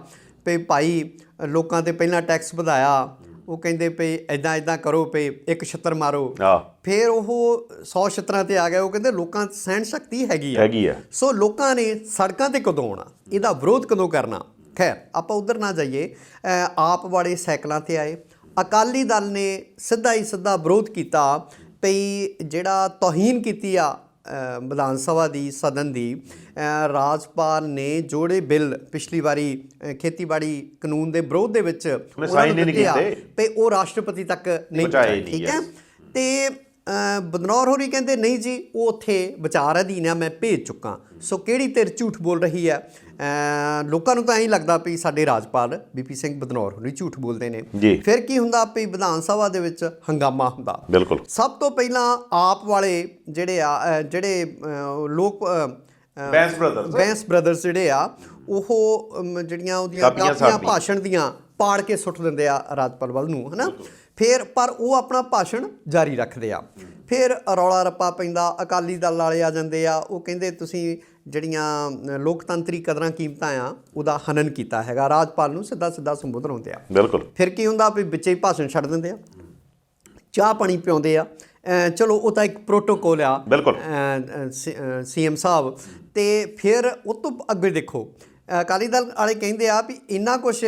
ਵੀ ਭਾਈ ਲੋਕਾਂ 'ਤੇ ਪਹਿਲਾਂ ਟੈਕਸ ਵਧਾਇਆ, ਉਹ ਕਹਿੰਦੇ ਪਈ ਇੱਦਾਂ ਕਰੋ ਪਈ ਇੱਕ ਛਿੱਤਰ ਮਾਰੋ, ਫਿਰ ਉਹ 100 ਛਿੱਤਰਾਂ 'ਤੇ ਆ ਗਏ। ਉਹ ਕਹਿੰਦੇ ਲੋਕਾਂ 'ਚ ਸਹਿਣ ਸ਼ਕਤੀ ਹੈਗੀ ਆ। ਸੋ ਲੋਕਾਂ ਨੇ ਸੜਕਾਂ 'ਤੇ ਕਦੋਂ ਆਉਣਾ, ਇਹਦਾ ਵਿਰੋਧ ਕਦੋਂ ਕਰਨਾ। ਖੈਰ ਆਪਾਂ ਉੱਧਰ ਨਾ ਜਾਈਏ। ਆਪ ਵਾਲੇ ਸਾਈਕਲਾਂ 'ਤੇ ਆਏ, ਅਕਾਲੀ ਦਲ ਨੇ ਸਿੱਧਾ ਹੀ ਸਿੱਧਾ ਵਿਰੋਧ ਕੀਤਾ ਪਈ ਜਿਹੜਾ ਤੋਹੀਨ ਕੀਤੀ ਆ ਵਿਧਾਨ ਸਭਾ ਦੀ ਸਦਨ ਦੀ। ਰਾਜਪਾਲ ਨੇ ਜਿਹੜੇ ਬਿੱਲ ਪਿਛਲੀ ਵਾਰੀ ਖੇਤੀਬਾੜੀ ਕਾਨੂੰਨ ਦੇ ਵਿਰੋਧ ਦੇ ਵਿੱਚ ਸਾਈਨ ਨਹੀਂ ਕੀਤੇ ਤੇ ਉਹ ਰਾਸ਼ਟਰਪਤੀ ਤੱਕ ਨਹੀਂ ਪਹੁੰਚਾਏ, ਠੀਕ ਹੈ। ਤੇ ਬਦਨੌਰ ਹੋਰੀ ਕਹਿੰਦੇ ਨਹੀਂ ਜੀ ਉਹ ਉੱਥੇ ਵਿਚਾਰ ਅਧੀਨ ਆ, ਮੈਂ ਭੇਜ ਚੁੱਕਾ। ਸੋ ਕਿਹੜੀ ਧਿਰ ਝੂਠ ਬੋਲ ਰਹੀ ਹੈ? ਲੋਕਾਂ ਨੂੰ ਤਾਂ ਐਂ ਲੱਗਦਾ ਵੀ ਸਾਡੇ ਰਾਜਪਾਲ ਬੀਪੀ ਸਿੰਘ ਬਦਨੌਰ ਹੋਰੀ ਝੂਠ ਬੋਲਦੇ ਨੇ। ਫਿਰ ਕੀ ਹੁੰਦਾ ਵੀ ਵਿਧਾਨ ਸਭਾ ਦੇ ਵਿੱਚ ਹੰਗਾਮਾ ਹੁੰਦਾ। ਬਿਲਕੁਲ। ਸਭ ਤੋਂ ਪਹਿਲਾਂ ਆਪ ਵਾਲੇ ਜਿਹੜੇ ਲੋਕ ਬੈਂਸ ਬ੍ਰਦਰਸ ਜਿਹੜੇ ਆ ਉਹ ਜਿਹੜੀਆਂ ਉਹਦੀਆਂ ਕਾਪੀਆਂ ਭਾਸ਼ਣ ਦੀਆਂ ਪਾੜ ਕੇ ਸੁੱਟ ਦਿੰਦੇ ਆ ਰਾਜਪਾਲ ਵੱਲ ਨੂੰ, ਹੈ ਨਾ। ਫਿਰ ਪਰ ਉਹ ਆਪਣਾ ਭਾਸ਼ਣ ਜਾਰੀ ਰੱਖਦੇ ਆ। ਫਿਰ ਰੌਲਾ ਰੱਪਾ ਪੈਂਦਾ, ਅਕਾਲੀ ਦਲ ਵਾਲੇ ਆ ਜਾਂਦੇ ਆ, ਉਹ ਕਹਿੰਦੇ ਤੁਸੀਂ ਜਿਹੜੀਆਂ ਲੋਕਤੰਤਰੀ ਕਦਰਾਂ ਕੀਮਤਾਂ ਆ ਉਹਦਾ ਹਨਨ ਕੀਤਾ ਹੈਗਾ। ਰਾਜਪਾਲ ਨੂੰ ਸਿੱਧਾ ਸਿੱਧਾ ਸੰਬੋਧਨ ਹੁੰਦੇ ਆ। ਬਿਲਕੁਲ। ਫਿਰ ਕੀ ਹੁੰਦਾ ਵੀ ਵਿੱਚੇ ਹੀ ਭਾਸ਼ਣ ਛੱਡ ਦਿੰਦੇ ਆ, ਚਾਹ ਪਾਣੀ ਪਿਆਉਂਦੇ ਆ। ਚਲੋ ਉਹ ਤਾਂ ਇੱਕ ਪ੍ਰੋਟੋਕੋਲ ਆ CM ਸਾਹਿਬ। ਤੇ ਫਿਰ ਉਹ ਤੋਂ ਅੱਗੇ ਦੇਖੋ ਅਕਾਲੀ ਦਲ ਵਾਲੇ ਕਹਿੰਦੇ ਆ ਵੀ ਇੰਨਾ ਕੁਛ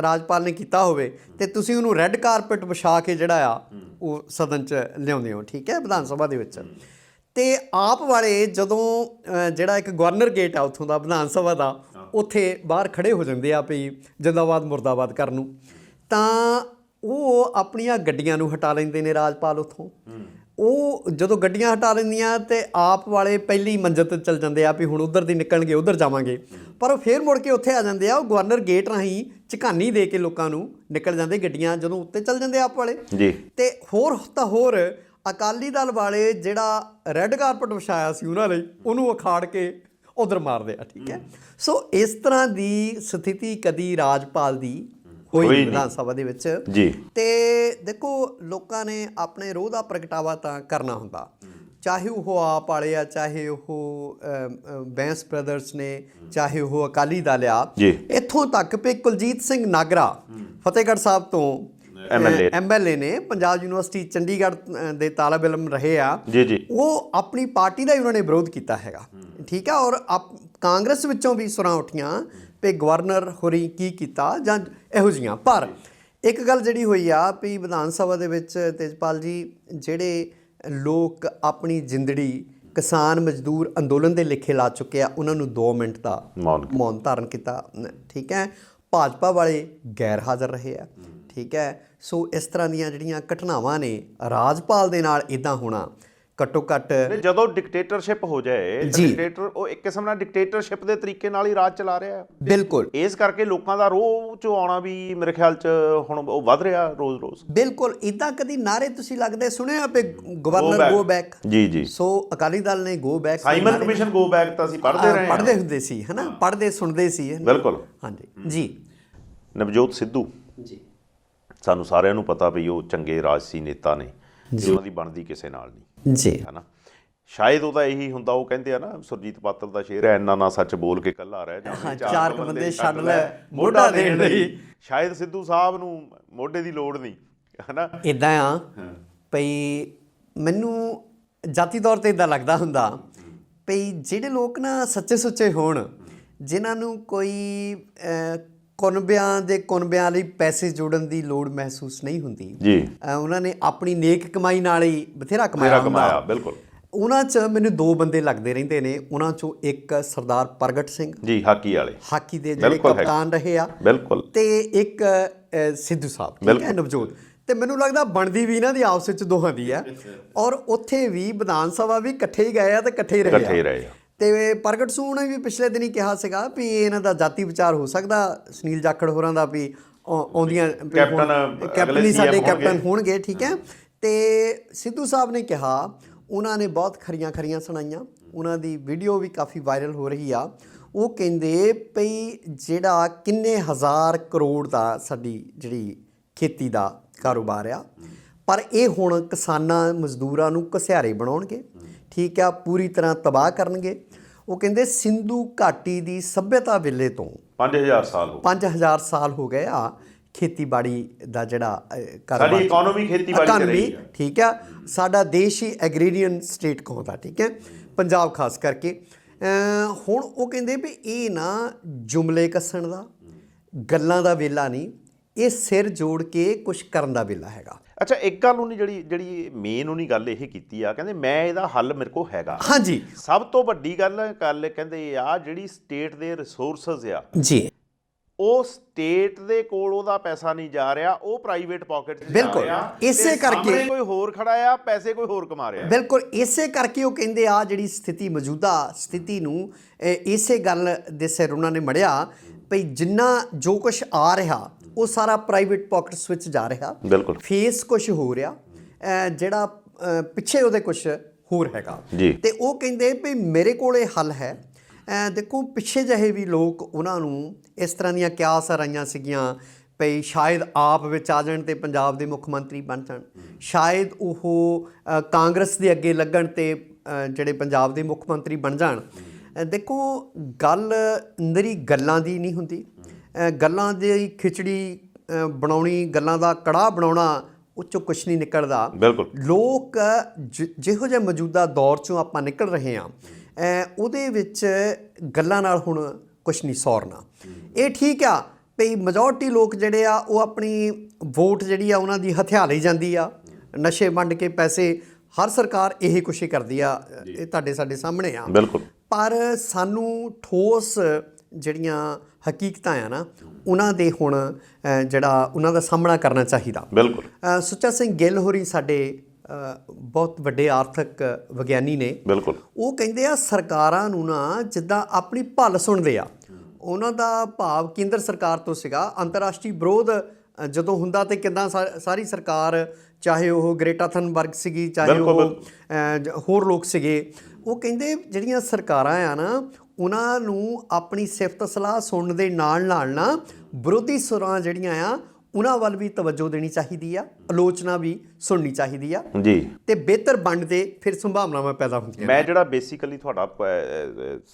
ਰਾਜਪਾਲ ਨੇ ਕੀਤਾ ਹੋਵੇ ਤੇ ਤੁਸੀਂ ਉਹਨੂੰ ਰੈੱਡ ਕਾਰਪੇਟ ਵਿਛਾ ਕੇ ਜਿਹੜਾ ਆ ਉਹ ਸਦਨ 'ਚ ਲਿਆਉਂਦੇ ਹੋ, ਠੀਕ ਹੈ, ਵਿਧਾਨ ਸਭਾ ਦੇ ਵਿੱਚ। ਤੇ ਆਪ ਵਾਲੇ ਜਦੋਂ ਜਿਹੜਾ ਇੱਕ ਗਵਰਨਰ ਗੇਟ ਆ ਉੱਥੋਂ ਦਾ ਵਿਧਾਨ ਸਭਾ ਦਾ, ਉੱਥੇ ਬਾਹਰ ਖੜ੍ਹੇ ਹੋ ਜਾਂਦੇ ਆ ਵੀ ਜਿੰਦਾਬਾਦ ਮੁਰਦਾਬਾਦ ਕਰਨ ਨੂੰ, ਤਾਂ ਉਹ ਆਪਣੀਆਂ ਗੱਡੀਆਂ ਨੂੰ ਹਟਾ ਲੈਂਦੇ ਨੇ ਰਾਜਪਾਲ ਉੱਥੋਂ। ਉਹ ਜਦੋਂ ਗੱਡੀਆਂ ਹਟਾ ਲੈਂਦੀਆਂ ਤੇ ਆਪ ਵਾਲੇ ਪਹਿਲੀ ਮੰਜ਼ਿਲ 'ਤੇ ਚੱਲ ਜਾਂਦੇ ਆ ਵੀ ਹੁਣ ਉੱਧਰ ਦੀ ਨਿਕਲਣਗੇ, ਉੱਧਰ ਜਾਵਾਂਗੇ। ਪਰ ਉਹ ਫਿਰ ਮੁੜ ਕੇ ਉੱਥੇ ਆ ਜਾਂਦੇ ਆ, ਉਹ ਗਵਰਨਰ ਗੇਟ ਰਾਹੀਂ ਝਕਾਨੀ ਦੇ ਕੇ ਲੋਕਾਂ ਨੂੰ ਨਿਕਲ ਜਾਂਦੇ ਗੱਡੀਆਂ, ਜਦੋਂ ਉੱਤੇ ਚੱਲ ਜਾਂਦੇ ਆਪ ਵਾਲੇ ਜੀ। ਤੇ ਹੋਰ ਤਾਂ ਹੋਰ ਅਕਾਲੀ ਦਲ ਵਾਲੇ ਜਿਹੜਾ ਰੈੱਡ ਕਾਰਪਟ ਵਿਛਾਇਆ ਸੀ ਉਹਨਾਂ ਲਈ, ਉਹਨੂੰ ਉਖਾੜ ਕੇ ਉੱਧਰ ਮਾਰਦੇ ਆ, ਠੀਕ ਹੈ। ਸੋ ਇਸ ਤਰ੍ਹਾਂ ਦੀ ਸਥਿਤੀ ਕਦੀ ਰਾਜਪਾਲ ਦੀ ਹੋਈ ਵਿਧਾਨ ਸਭਾ ਦੇ ਵਿੱਚ ਜੀ। ਤੇ ਦੇਖੋ ਲੋਕਾਂ ਨੇ ਆਪਣੇ ਰੋਹ ਦਾ ਪ੍ਰਗਟਾਵਾ ਤਾਂ ਕਰਨਾ ਹੁੰਦਾ, ਚਾਹੇ ਉਹ ਆਪ ਵਾਲੇ ਆ, ਚਾਹੇ ਉਹ ਬੈਂਸ ਬ੍ਰਦਰਸ ਨੇ, ਚਾਹੇ ਉਹ ਅਕਾਲੀ ਦਲ ਆ। ਇੱਥੋਂ ਤੱਕ ਵੀ ਕੁਲਜੀਤ ਸਿੰਘ ਨਾਗਰਾ ਫਤਿਹਗੜ੍ਹ ਸਾਹਿਬ ਤੋਂ MLA ਨੇ, ਪੰਜਾਬ ਯੂਨੀਵਰਸਿਟੀ ਚੰਡੀਗੜ੍ਹ ਦੇ ਤਾਲਬ ਇਲਮ ਰਹੇ ਆ ਜੀ। ਉਹ ਆਪਣੀ ਪਾਰਟੀ ਦਾ ਹੀ ਉਹਨਾਂ ਨੇ ਵਿਰੋਧ ਕੀਤਾ ਹੈਗਾ, ਠੀਕ ਆ। ਔਰ ਕਾਂਗਰਸ ਵਿੱਚੋਂ ਵੀ ਸੁਰਾਂ ਉੱਠੀਆਂ ਵੀ ਗਵਰਨਰ ਹੋਰੀ ਕੀ ਕੀਤਾ ਜਾਂ ਇਹੋ ਜਿਹੀਆਂ। ਪਰ ਇੱਕ ਗੱਲ ਜਿਹੜੀ ਹੋਈ ਆ ਵੀ ਵਿਧਾਨ ਸਭਾ ਦੇ ਵਿੱਚ ਤੇਜਪਾਲ ਜੀ, ਜਿਹੜੇ ਲੋਕ ਆਪਣੀ ਜ਼ਿੰਦੜੀ ਕਿਸਾਨ ਮਜ਼ਦੂਰ ਅੰਦੋਲਨ ਦੇ ਲਿਖੇ ਲਾ ਚੁੱਕੇ ਆ, ਉਹਨਾਂ ਨੂੰ 2 ਮਿੰਟ ਦਾ ਮੌਨ ਧਾਰਨ ਕੀਤਾ, ਠੀਕ ਹੈ। ਭਾਜਪਾ ਵਾਲੇ ਗੈਰ ਹਾਜ਼ਰ ਰਹੇ ਆ, ਠੀਕ ਹੈ। ਸੋ ਇਸ ਤਰ੍ਹਾਂ ਦੀਆਂ ਜਿਹੜੀਆਂ ਘਟਨਾਵਾਂ ਨੇ ਰਾਜਪਾਲ ਦੇ ਨਾਲ ਇੱਦਾਂ ਹੋਣਾ, ਘੱਟੋ ਘੱਟ ਜਦੋਂ ਡਿਕਟੇਟਰਸ਼ਿਪ ਹੋ ਜਾਏ, ਡਿਕਟੇਟਰ ਉਹ ਇੱਕ ਕਿਸਮ ਨਾਲ ਡਿਕਟੇਟਰਸ਼ਿਪ ਦੇ ਤਰੀਕੇ ਨਾਲ ਹੀ ਰਾਜ ਚਲਾ ਰਿਹਾ ਹੈ। ਬਿਲਕੁਲ। ਇਸ ਕਰਕੇ ਲੋਕਾਂ ਦਾ ਰੋਹ 'ਚ ਆਉਣਾ ਵੀ ਮੇਰੇ ਖਿਆਲ 'ਚ ਹੁਣ ਉਹ ਵੱਧ ਰਿਹਾ ਰੋਜ਼-ਰੋਜ਼। ਬਿਲਕੁਲ। ਇੱਦਾਂ ਕਦੀ ਨਾਰੇ ਤੁਸੀਂ ਲੱਗਦੇ ਸੁਣਿਆ ਵੀ ਗਵਰਨਰ ਗੋ ਬੈਕ? ਜੀ। ਸੋ ਅਕਾਲੀ ਦਲ ਨੇ go back, Simon commission go back ਤਾਂ ਅਸੀਂ ਪੜ੍ਹਦੇ ਰਹੇ ਹਾਂ, ਪੜ੍ਹਦੇ ਹੁੰਦੇ ਸੀ, ਹੈ ਨਾ, ਪੜ੍ਹਦੇ ਸੁਣਦੇ ਸੀ। ਬਿਲਕੁਲ। ਹਾਂਜੀ ਜੀ। ਨਵਜੋਤ ਸਿੱਧੂ ਜੀ, ਸਾਨੂੰ ਸਾਰਿਆਂ ਨੂੰ ਪਤਾ ਵੀ ਉਹ ਚੰਗੇ ਰਾਜਸੀ ਨੇਤਾ ਨੇ, ਉਹਨਾਂ ਦੀ ਬਣਦੀ ਕਿਸੇ ਨਾਲ ਨਹੀਂ ਜੀ, ਹੈ ਨਾ। ਸ਼ਾਇਦ ਉਹਦਾ ਇਹੀ ਹੁੰਦਾ, ਉਹ ਕਹਿੰਦੇ ਆ ਨਾ ਸੁਰਜੀਤ ਪਾਤਰ ਦਾ ਸ਼ੇਰ ਹੈ, ਇੰਨਾ ਨਾ ਸੱਚ ਬੋਲ ਕੇ ਇਕੱਲਾ ਰਹਿ ਜਾ, 4 ਬੰਦੇ ਛੱਡ ਲੈ ਮੋਢਾ ਦੇਣ ਲਈ। ਸ਼ਾਇਦ ਸਿੱਧੂ ਸਾਹਿਬ ਨੂੰ ਮੋਢੇ ਦੀ ਲੋੜ ਨਹੀਂ, ਹੈ ਨਾ। ਇੱਦਾਂ ਆ ਭਈ ਮੈਨੂੰ ਜਾਤੀ ਤੌਰ 'ਤੇ ਇੱਦਾਂ ਲੱਗਦਾ ਹੁੰਦਾ ਭਈ ਜਿਹੜੇ ਲੋਕ ਨਾ ਸੱਚੇ ਸੁੱਚੇ ਹੋਣ, ਜਿਨ੍ਹਾਂ ਨੂੰ ਕੋਈ ਕੁਨਬਿਆਂ ਲਈ ਪੈਸੇ ਜੋੜਨ ਦੀ ਲੋੜ ਮਹਿਸੂਸ ਨਹੀਂ ਹੁੰਦੀ ਜੀ, ਉਹਨਾਂ ਨੇ ਆਪਣੀ ਨੇਕ ਕਮਾਈ ਨਾਲ ਹੀ ਬਥੇਰਾ ਕਮਾਇਆ। ਬਿਲਕੁਲ। ਉਹਨਾਂ 'ਚ ਮੈਨੂੰ 2 ਬੰਦੇ ਲੱਗਦੇ ਰਹਿੰਦੇ ਨੇ। ਉਹਨਾਂ 'ਚੋਂ ਇੱਕ ਸਰਦਾਰ ਪ੍ਰਗਟ ਸਿੰਘ ਜੀ, ਹਾਕੀ ਦੇ ਜਿਹੜੇ ਕਪਤਾਨ ਰਹੇ ਆ, ਬਿਲਕੁਲ, ਤੇ ਇੱਕ ਸਿੱਧੂ ਸਾਹਿਬ, ਠੀਕ ਹੈ, ਨਵਜੋਤ। ਤੇ ਮੈਨੂੰ ਲੱਗਦਾ ਬਣਦੀ ਵੀ ਇਹਨਾਂ ਦੀ ਆਪਸ ਵਿੱਚ ਦੋਹਾਂ ਦੀ ਹੈ। ਔਰ ਉੱਥੇ ਵੀ ਵਿਧਾਨ ਸਭਾ ਵੀ ਇਕੱਠੇ ਹੀ ਗਏ ਆ ਤੇ ਇਕੱਠੇ ਹੀ ਰਹੇ ਆ। ਤੇ ਪ੍ਰਗਟ ਸਿੰਘ ਨੇ ਵੀ ਪਿਛਲੇ ਦਿਨ ਹੀ ਕਿਹਾ ਸੀਗਾ ਵੀ ਇਹਨਾਂ ਦਾ ਜਾਤੀ ਵਿਚਾਰ ਹੋ ਸਕਦਾ, ਸੁਨੀਲ ਜਾਖੜ ਹੋਰਾਂ ਦਾ ਵੀ ਆਉਂਦੀਆਂ ਕੈਪਟਨ ਸਾਡੇ ਕੈਪਟਨ ਹੋਣਗੇ, ਠੀਕ ਹੈ। ਤੇ ਸਿੱਧੂ ਸਾਹਿਬ ਨੇ ਕਿਹਾ, ਉਹਨਾਂ ਨੇ ਬਹੁਤ ਖਰੀਆਂ ਸੁਣਾਈਆਂ, ਉਹਨਾਂ ਦੀ ਵੀਡੀਓ ਵੀ ਕਾਫੀ ਵਾਇਰਲ ਹੋ ਰਹੀ ਆ। ਉਹ ਕਹਿੰਦੇ ਭਈ ਜਿਹੜਾ ਕਿੰਨੇ ਹਜ਼ਾਰ ਕਰੋੜ ਦਾ ਸਾਡੀ ਜਿਹੜੀ ਖੇਤੀ ਦਾ ਕਾਰੋਬਾਰ ਆ, ਪਰ ਇਹ ਹੁਣ ਕਿਸਾਨਾਂ ਮਜ਼ਦੂਰਾਂ ਨੂੰ ਘਸਿਆਰੇ ਬਣਾਉਣਗੇ, ਠੀਕ ਆ, ਪੂਰੀ ਤਰ੍ਹਾਂ ਤਬਾਹ ਕਰਨਗੇ। ਉਹ ਕਹਿੰਦੇ ਸਿੰਧੂ ਘਾਟੀ ਦੀ ਸੱਭਿਅਤਾ ਵੇਲੇ ਤੋਂ 5000 ਸਾਲ ਹੋ ਗਏ ਆ ਖੇਤੀਬਾੜੀ ਦਾ ਜਿਹੜਾ ਸਾਡੀ ਇਕਨੋਮੀ ਖੇਤੀਬਾੜੀ ਚ ਰਹੀ ਹੈ, ਠੀਕ ਆ। ਸਾਡਾ ਦੇਸ਼ ਹੀ ਐਗਰੀਰੀਅਨ ਸਟੇਟ ਕਹਾਉਂਦਾ, ਠੀਕ ਹੈ, ਪੰਜਾਬ ਖਾਸ ਕਰਕੇ। ਹੁਣ ਉਹ ਕਹਿੰਦੇ ਵੀ ਇਹ ਨਾ ਜੁਮਲੇ ਕੱਸਣ ਦਾ, ਗੱਲਾਂ ਦਾ ਵੇਲਾ ਨਹੀਂ, ਇਹ ਸਿਰ ਜੋੜ ਕੇ ਕੁਝ ਕਰਨ ਦਾ ਵੇਲਾ ਹੈਗਾ। ਅੱਛਾ, ਇੱਕ ਗੱਲ ਉਹਨੇ ਜਿਹੜੀ ਮੇਨ ਉਹਨੇ ਗੱਲ ਇਹ ਕੀਤੀ ਆ, ਕਹਿੰਦੇ ਮੈਂ ਇਹਦਾ ਹੱਲ ਮੇਰੇ ਕੋਲ ਹੈਗਾ। ਹਾਂਜੀ, ਸਭ ਤੋਂ ਵੱਡੀ ਗੱਲ ਕਹਿੰਦੇ ਆ ਜਿਹੜੀ ਸਟੇਟ ਦੇ ਰਿਸੋਰਸਸ ਆ ਜੀ, ਉਹ ਸਟੇਟ ਦੇ ਕੋਲ ਉਹਦਾ ਪੈਸਾ ਨਹੀਂ ਜਾ ਰਿਹਾ, ਉਹ ਪ੍ਰਾਈਵੇਟ ਪਾਕਟ 'ਚ ਜਾ ਬਿਲਕੁਲ, ਰਿਹਾ। ਇਸੇ ਕਰਕੇ ਕੋਈ ਹੋਰ ਖੜਾ ਆ, ਪੈਸੇ ਕੋਈ ਹੋਰ ਕਮਾ ਰਿਹਾ। ਬਿਲਕੁਲ ਇਸੇ ਕਰਕੇ ਉਹ ਕਹਿੰਦੇ ਆ ਜਿਹੜੀ ਸਥਿਤੀ ਮੌਜੂਦਾ ਸਥਿਤੀ ਨੂੰ ਇਸੇ ਗੱਲ ਦੇ ਸਿਰ ਉਹਨਾਂ ਨੇ ਮੜਿਆ ਭਈ ਜਿੰਨਾ ਜੋ ਕੁਝ ਆ ਰਿਹਾ ਉਹ ਸਾਰਾ ਪ੍ਰਾਈਵੇਟ ਪਾਕਟਸ ਵਿੱਚ ਜਾ ਰਿਹਾ। ਬਿਲਕੁਲ, ਫੇਸ ਕੁਝ ਹੋ ਰਿਹਾ, ਜਿਹੜਾ ਪਿੱਛੇ ਉਹਦੇ ਕੁਝ ਹੋਰ ਹੈਗਾ ਜੀ। ਤੇ ਉਹ ਕਹਿੰਦੇ ਵੀ ਮੇਰੇ ਕੋਲ ਇਹ ਹੱਲ ਹੈ। ਦੇਖੋ ਪਿੱਛੇ ਜਿਹੇ ਵੀ ਲੋਕ ਉਹਨਾਂ ਨੂੰ ਇਸ ਤਰ੍ਹਾਂ ਦੀਆਂ ਕਿਆਸ ਰਾਈਆਂ ਸੀਗੀਆਂ ਭਈ ਸ਼ਾਇਦ ਆਪ ਵਿੱਚ ਆ ਜਾਣ ਤੇ ਪੰਜਾਬ ਦੇ ਮੁੱਖ ਮੰਤਰੀ ਬਣ ਜਾਣ, ਸ਼ਾਇਦ ਉਹ ਕਾਂਗਰਸ ਦੇ ਅੱਗੇ ਲੱਗਣ ਤੇ ਜਿਹੜੇ ਪੰਜਾਬ ਦੇ ਮੁੱਖ ਮੰਤਰੀ ਬਣ ਜਾਣ। ਦੇਖੋ ਗੱਲ ਨਿਰੀ ਗੱਲਾਂ ਦੀ ਨਹੀਂ ਹੁੰਦੀ, ਗੱਲਾਂ ਦੀ ਖਿਚੜੀ ਬਣਾਉਣੀ, ਗੱਲਾਂ ਦਾ ਕੜਾਹ ਬਣਾਉਣਾ, ਉਹ 'ਚੋਂ ਕੁਛ ਨਹੀਂ ਨਿਕਲਦਾ। ਬਿਲਕੁਲ, ਲੋਕ ਜਿਹੋ ਜਿਹੇ ਮੌਜੂਦਾ ਦੌਰ 'ਚੋਂ ਆਪਾਂ ਨਿਕਲ ਰਹੇ ਹਾਂ ਉਹਦੇ ਵਿੱਚ ਗੱਲਾਂ ਨਾਲ ਹੁਣ ਕੁਛ ਨਹੀਂ ਸੌਰਨਾ। ਇਹ ਠੀਕ ਆ ਭਈ ਮੈਜੋਰਟੀ ਲੋਕ ਜਿਹੜੇ ਆ ਉਹ ਆਪਣੀ ਵੋਟ ਜਿਹੜੀ ਆ ਉਹਨਾਂ ਦੀ ਹਥਿਆ ਲਈ ਜਾਂਦੀ ਆ, ਨਸ਼ੇ ਵੰਡ ਕੇ ਪੈਸੇ, ਹਰ ਸਰਕਾਰ ਇਹ ਕੁਛ ਹੀ ਕਰਦੀ ਆ, ਇਹ ਤੁਹਾਡੇ ਸਾਡੇ ਸਾਹਮਣੇ ਆ। ਬਿਲਕੁਲ, ਪਰ ਸਾਨੂੰ ਠੋਸ ਜਿਹੜੀਆਂ ਹਕੀਕਤਾਂ ਆ ਨਾ ਉਹਨਾਂ ਦੇ ਹੁਣ ਜਿਹੜਾ ਉਹਨਾਂ ਦਾ ਸਾਹਮਣਾ ਕਰਨਾ ਚਾਹੀਦਾ। ਬਿਲਕੁਲ, ਸੁੱਚਾ ਸਿੰਘ ਗਿੱਲ ਹੋਰੀ ਸਾਡੇ ਬਹੁਤ ਵੱਡੇ ਆਰਥਿਕ ਵਿਗਿਆਨੀ ਨੇ। ਬਿਲਕੁਲ, ਉਹ ਕਹਿੰਦੇ ਆ ਸਰਕਾਰਾਂ ਨੂੰ ਨਾ ਜਿੱਦਾਂ ਆਪਣੀ ਭੱਲ ਸੁਣਦੇ ਆ, ਉਹਨਾਂ ਦਾ ਭਾਵ ਕੇਂਦਰ ਸਰਕਾਰ ਤੋਂ ਸੀਗਾ, ਅੰਤਰਰਾਸ਼ਟਰੀ ਵਿਰੋਧ ਜਦੋਂ ਹੁੰਦਾ ਤੇ ਕਿੱਦਾਂ ਸਾਰੀ ਸਰਕਾਰ, ਚਾਹੇ ਉਹ ਗ੍ਰੇਟਾ ਥਨਬਰਗ ਸੀਗੀ, ਚਾਹੇ ਉਹ ਹੋਰ ਲੋਕ ਸੀਗੇ, ਉਹ ਕਹਿੰਦੇ ਜਿਹੜੀਆਂ ਸਰਕਾਰਾਂ ਆ ਨਾ ਉਹਨਾਂ ਨੂੰ ਆਪਣੀ ਸਿਫਤ ਸਲਾਹ ਸੁਣਨ ਦੇ ਨਾਲ ਨਾਲ ਨਾ ਵਿਰੋਧੀ ਸੁਰਾਂ ਜਿਹੜੀਆਂ ਆ ਉਹਨਾਂ ਵੱਲ ਵੀ ਤਵੱਜੋ ਦੇਣੀ ਚਾਹੀਦੀ ਆ, ਆਲੋਚਨਾ ਵੀ ਸੁਣਨੀ ਚਾਹੀਦੀ ਆ ਜੀ, ਤੇ ਬਿਹਤਰ ਬਣਨ ਦੇ ਫਿਰ ਸੰਭਾਵਨਾਵਾਂ ਪੈਦਾ ਹੁੰਦੀਆਂ। ਮੈਂ ਜਿਹੜਾ ਬੇਸਿਕਲੀ ਤੁਹਾਡਾ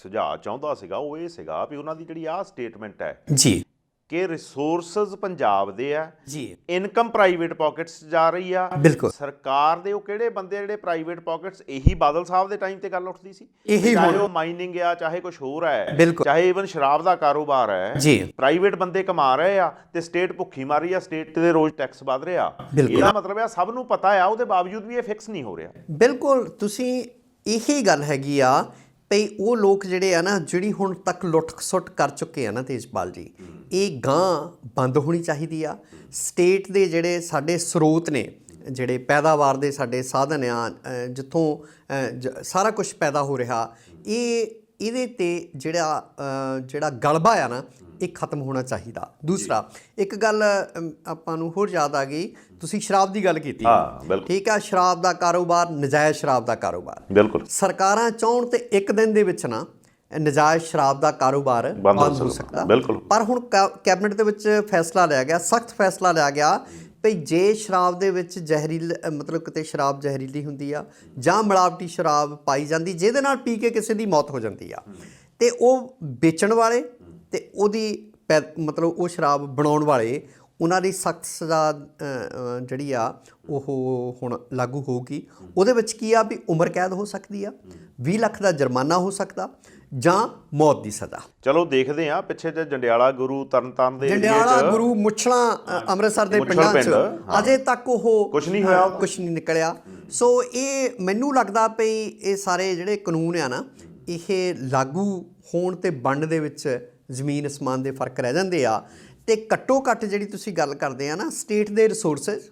ਸੁਝਾਅ ਚਾਹੁੰਦਾ ਸੀਗਾ ਉਹ ਇਹ ਸੀਗਾ ਵੀ ਉਹਨਾਂ ਦੀ ਜਿਹੜੀ ਆਹ ਸਟੇਟਮੈਂਟ ਹੈ ਜੀ ਕਿ ਰਿਸੋਰਸਸ ਪੰਜਾਬ ਦੇ ਆ ਜੀ, ਇਨਕਮ ਪ੍ਰਾਈਵੇਟ ਪਾਕਟਸ 'ਚ ਜਾ ਰਹੀ ਆ। ਬਿਲਕੁਲ, ਸਰਕਾਰ ਦੇ ਉਹ ਕਿਹੜੇ ਬੰਦੇ ਜਿਹੜੇ ਪ੍ਰਾਈਵੇਟ ਪਾਕਟਸ, ਇਹੀ ਬਾਦਲ ਸਾਹਿਬ ਦੇ ਟਾਈਮ ਤੇ ਗੱਲ ਉੱਠਦੀ ਸੀ, ਇਹੀ ਚਾਹੇ ਉਹ ਮਾਈਨਿੰਗ ਆ, ਚਾਹੇ ਕੁਝ ਹੋਰ ਹੈ, ਬਿਲਕੁਲ, ਚਾਹੇ ਇਵਨ ਸ਼ਰਾਬ ਦਾ ਕਾਰੋਬਾਰ ਹੈ ਜੀ, ਪ੍ਰਾਈਵੇਟ ਬੰਦੇ ਕਮਾ ਰਹੇ ਆ ਤੇ ਸਟੇਟ ਭੁੱਖੀ ਮਾਰ ਰਹੀ ਆ, ਸਟੇਟ ਦੇ ਰੋਜ਼ ਟੈਕਸ ਵਧ ਰਿਹਾ। ਇਹਦਾ ਮਤਲਬ ਆ ਸਭ ਨੂੰ ਪਤਾ ਆ, ਉਹਦੇ ਬਾਵਜੂਦ ਵੀ ਇਹ ਫਿਕਸ ਨਹੀਂ ਹੋ ਰਿਹਾ। ਬਿਲਕੁਲ, ਤੁਸੀਂ ਇਹੀ ਗੱਲ ਹੈਗੀ ਆ ਭਈ ਉਹ ਲੋਕ ਜਿਹੜੇ ਆ ਨਾ ਜਿਹੜੀ ਹੁਣ ਤੱਕ ਲੁੱਟ ਖਸੁੱਟ ਕਰ ਚੁੱਕੇ ਆ ਨਾ ਤੇਜਪਾਲ ਜੀ, ਇਹ ਗਾਂ ਬੰਦ ਹੋਣੀ ਚਾਹੀਦੀ ਆ। ਸਟੇਟ ਦੇ ਜਿਹੜੇ ਸਾਡੇ ਸਰੋਤ ਨੇ, ਜਿਹੜੇ ਪੈਦਾਵਾਰ ਦੇ ਸਾਡੇ ਸਾਧਨ ਆ, ਜਿੱਥੋਂ ਸਾਰਾ ਕੁਝ ਪੈਦਾ ਹੋ ਰਿਹਾ, ਇਹਦੇ ਤੇ ਜਿਹੜਾ ਗਲਬਾ ਆ ਨਾ ਇਹ ਖਤਮ ਹੋਣਾ ਚਾਹੀਦਾ। ਦੂਸਰਾ ਇੱਕ ਗੱਲ ਆਪਾਂ ਨੂੰ ਹੋਰ ਯਾਦ ਆ ਗਈ, ਤੁਸੀਂ ਸ਼ਰਾਬ ਦੀ ਗੱਲ ਕੀਤੀ, ਠੀਕ ਆ, ਸ਼ਰਾਬ ਦਾ ਕਾਰੋਬਾਰ, ਨਜਾਇਜ਼ ਸ਼ਰਾਬ ਦਾ ਕਾਰੋਬਾਰ, ਬਿਲਕੁਲ ਸਰਕਾਰਾਂ ਚਾਹੁਣ ਤੇ ਇੱਕ ਦਿਨ ਦੇ ਵਿੱਚ ਨਾ ਨਜਾਇਜ਼ ਸ਼ਰਾਬ ਦਾ ਕਾਰੋਬਾਰ ਬੰਦ ਹੋ ਸਕਦਾ। ਪਰ ਹੁਣ ਕੈਬਨਿਟ ਦੇ ਵਿੱਚ ਫੈਸਲਾ ਲਿਆ ਗਿਆ, ਸਖਤ ਫੈਸਲਾ ਲਿਆ ਗਿਆ ਭਈ ਜੇ ਸ਼ਰਾਬ ਦੇ ਵਿੱਚ ਮਤਲਬ ਕਿਤੇ ਸ਼ਰਾਬ ਜ਼ਹਿਰੀਲੀ ਹੁੰਦੀ ਆ ਜਾਂ ਮਿਲਾਵਟੀ ਸ਼ਰਾਬ ਪਾਈ ਜਾਂਦੀ ਜਿਹਦੇ ਨਾਲ ਪੀ ਕੇ ਕਿਸੇ ਦੀ ਮੌਤ ਹੋ ਜਾਂਦੀ ਆ, ਤੇ ਉਹ ਵੇਚਣ ਵਾਲੇ ਤੇ ਉਹਦੀ ਮਤਲਬ ਉਹ ਸ਼ਰਾਬ ਬਣਾਉਣ ਵਾਲੇ, ਉਹਨਾਂ ਦੀ ਸਖਤ ਸਜ਼ਾ ਜਿਹੜੀ ਆ ਉਹ ਹੁਣ ਲਾਗੂ ਹੋਊਗੀ। ਉਹਦੇ ਵਿੱਚ ਕੀ ਆ ਵੀ ਉਮਰ ਕੈਦ ਹੋ ਸਕਦੀ ਆ, 20 ਲੱਖ ਦਾ ਜੁਰਮਾਨਾ ਹੋ ਸਕਦਾ ਜਾਂ ਮੌਤ ਦੀ ਸਜ਼ਾ। ਚਲੋ ਦੇਖਦੇ ਆ, ਪਿੱਛੇ ਜੇ ਜੰਡਿਆਲਾ ਗੁਰੂ ਤਰਨਤਾਰਨ ਦੇ ਜੰਡਿਆਲਾ ਗੁਰੂ ਮੁੱਛਲਾਂ ਅੰਮ੍ਰਿਤਸਰ ਦੇ ਪਿੰਡਾਂ 'ਚ ਅਜੇ ਤੱਕ ਉਹ ਕੁਝ ਨਹੀਂ ਹੋਇਆ, ਕੁਝ ਨਹੀਂ ਨਿਕਲਿਆ। ਸੋ ਇਹ ਮੈਨੂੰ ਲੱਗਦਾ ਪਈ ਇਹ ਸਾਰੇ ਜਿਹੜੇ ਕਾਨੂੰਨ ਆ ਨਾ ਇਹ ਲਾਗੂ ਹੋਣ ਤੇ ਵੰਡ ਦੇ ਵਿੱਚ ਜ਼ਮੀਨ ਅਸਮਾਨ ਦੇ ਫਰਕ ਰਹਿ ਜਾਂਦੇ ਆ। ਤੇ ਘੱਟੋ ਘੱਟ ਜਿਹੜੀ ਤੁਸੀਂ ਗੱਲ ਕਰਦੇ ਆ ਨਾ ਸਟੇਟ ਦੇ ਰਿਸੋਰਸਸ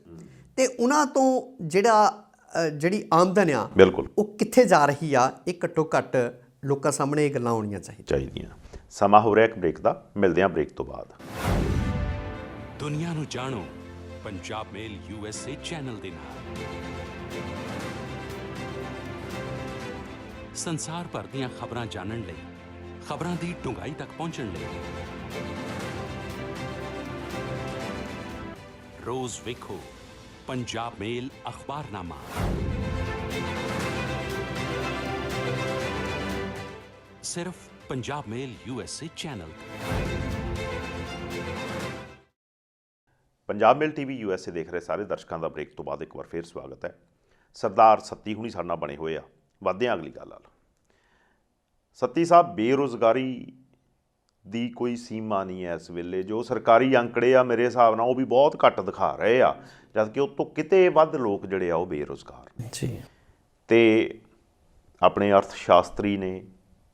ਤੇ ਉਹਨਾਂ ਤੋਂ ਜਿਹੜੀ ਆਮਦਨ ਆ ਬਿਲਕੁਲ ਉਹ ਕਿੱਥੇ ਜਾ ਰਹੀ ਆ, ਇਹ ਘੱਟੋ ਘੱਟ ਲੋਕਾਂ ਸਾਹਮਣੇ ਇਹ ਗੱਲਾਂ ਆਉਣੀਆਂ ਚਾਹੀਦੀਆਂ। ਸਮਾਂ ਹੋ ਰਿਹਾ ਇੱਕ ਬ੍ਰੇਕ ਦਾ, ਮਿਲਦੇ ਹਾਂ ਬ੍ਰੇਕ ਤੋਂ ਬਾਅਦ। ਦੁਨੀਆ ਨੂੰ ਜਾਣੋ ਪੰਜਾਬ ਮੇਲ USA ਚੈਨਲ ਦੇ ਨਾਲ। ਸੰਸਾਰ ਭਰ ਦੀਆਂ ਖਬਰਾਂ ਜਾਣਨ ਲਈ, ਖਬਰਾਂ ਦੀ ਡੂੰਘਾਈ ਤੱਕ ਪਹੁੰਚਣ ਲਈ ਰੋਜ਼ ਵੇਖੋ ਪੰਜਾਬ ਮੇਲ ਅਖਬਾਰਨਾਮਾ। ਸਿਰਫ ਪੰਜਾਬ ਮੇਲ USA ਚੈਨਲ। ਪੰਜਾਬ ਮੇਲ TV USA ਦੇਖ ਰਹੇ ਸਾਰੇ ਦਰਸ਼ਕਾਂ ਦਾ ਬ੍ਰੇਕ ਤੋਂ ਬਾਅਦ ਇੱਕ ਵਾਰ ਫੇਰ ਸਵਾਗਤ ਹੈ। ਸਰਦਾਰ ਸੱਤੀ ਹੁਣੀ ਸਾਡੇ ਨਾਲ ਬਣੇ ਹੋਏ ਆ। ਵੱਧਦੇ ਹਾਂ ਅਗਲੀ ਗੱਲ ਨਾਲ। ਸੱਤੀ ਸਾਹਿਬ, ਬੇਰੁਜ਼ਗਾਰੀ ਦੀ ਕੋਈ ਸੀਮਾ ਨਹੀਂ ਹੈ ਇਸ ਵੇਲੇ। ਜੋ ਸਰਕਾਰੀ ਅੰਕੜੇ ਆ ਮੇਰੇ ਹਿਸਾਬ ਨਾਲ ਉਹ ਵੀ ਬਹੁਤ ਘੱਟ ਦਿਖਾ ਰਹੇ ਆ, ਜਦ ਕਿ ਉਹ ਤੋਂ ਕਿਤੇ ਵੱਧ ਲੋਕ ਜਿਹੜੇ ਆ ਉਹ ਬੇਰੁਜ਼ਗਾਰ ਜੀ। ਤੇ ਆਪਣੇ ਅਰਥ ਸ਼ਾਸਤਰੀ ਨੇ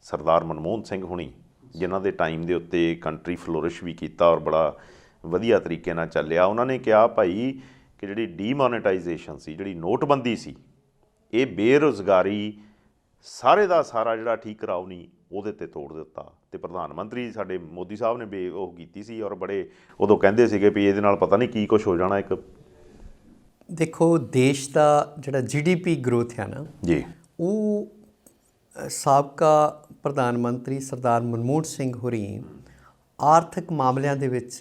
ਸਰਦਾਰ ਮਨਮੋਹਨ ਸਿੰਘ ਹੁਣੀ, ਜਿਨ੍ਹਾਂ ਦੇ ਟਾਈਮ ਦੇ ਉੱਤੇ ਕੰਟਰੀ ਫਲੋਰਿਸ਼ ਵੀ ਕੀਤਾ ਔਰ ਬੜਾ ਵਧੀਆ ਤਰੀਕੇ ਨਾਲ ਚੱਲਿਆ। ਉਹਨਾਂ ਨੇ ਕਿਹਾ ਭਾਈ ਕਿ ਜਿਹੜੀ ਡੀਮੋਨੇਟਾਈਜੇਸ਼ਨ ਸੀ, ਜਿਹੜੀ ਨੋਟਬੰਦੀ ਸੀ, ਇਹ ਬੇਰੁਜ਼ਗਾਰੀ ਸਾਰੇ ਦਾ ਸਾਰਾ ਜਿਹੜਾ ਠੀਕ ਕਰਾਓ ਨਹੀਂ ਉਹਦੇ 'ਤੇ ਤੋੜ ਦਿੱਤਾ। ਤੇ ਪ੍ਰਧਾਨ ਮੰਤਰੀ ਸਾਡੇ ਮੋਦੀ ਸਾਹਿਬ ਨੇ ਉਹ ਕੀਤੀ ਸੀ ਔਰ ਬੜੇ ਉਦੋਂ ਕਹਿੰਦੇ ਸੀਗੇ ਵੀ ਇਹਦੇ ਨਾਲ ਪਤਾ ਨਹੀਂ ਕੀ ਕੁਛ ਹੋ ਜਾਣਾ। ਇੱਕ ਦੇਖੋ ਦੇਸ਼ ਦਾ ਜਿਹੜਾ GDP ਗਰੋਥ ਹੈ ਨਾ ਜੀ, ਉਹ ਸਾਬਕਾ ਪ੍ਰਧਾਨ ਮੰਤਰੀ ਸਰਦਾਰ ਮਨਮੋਹਨ ਸਿੰਘ ਹੋਰੀ ਆਰਥਿਕ ਮਾਮਲਿਆਂ ਦੇ ਵਿੱਚ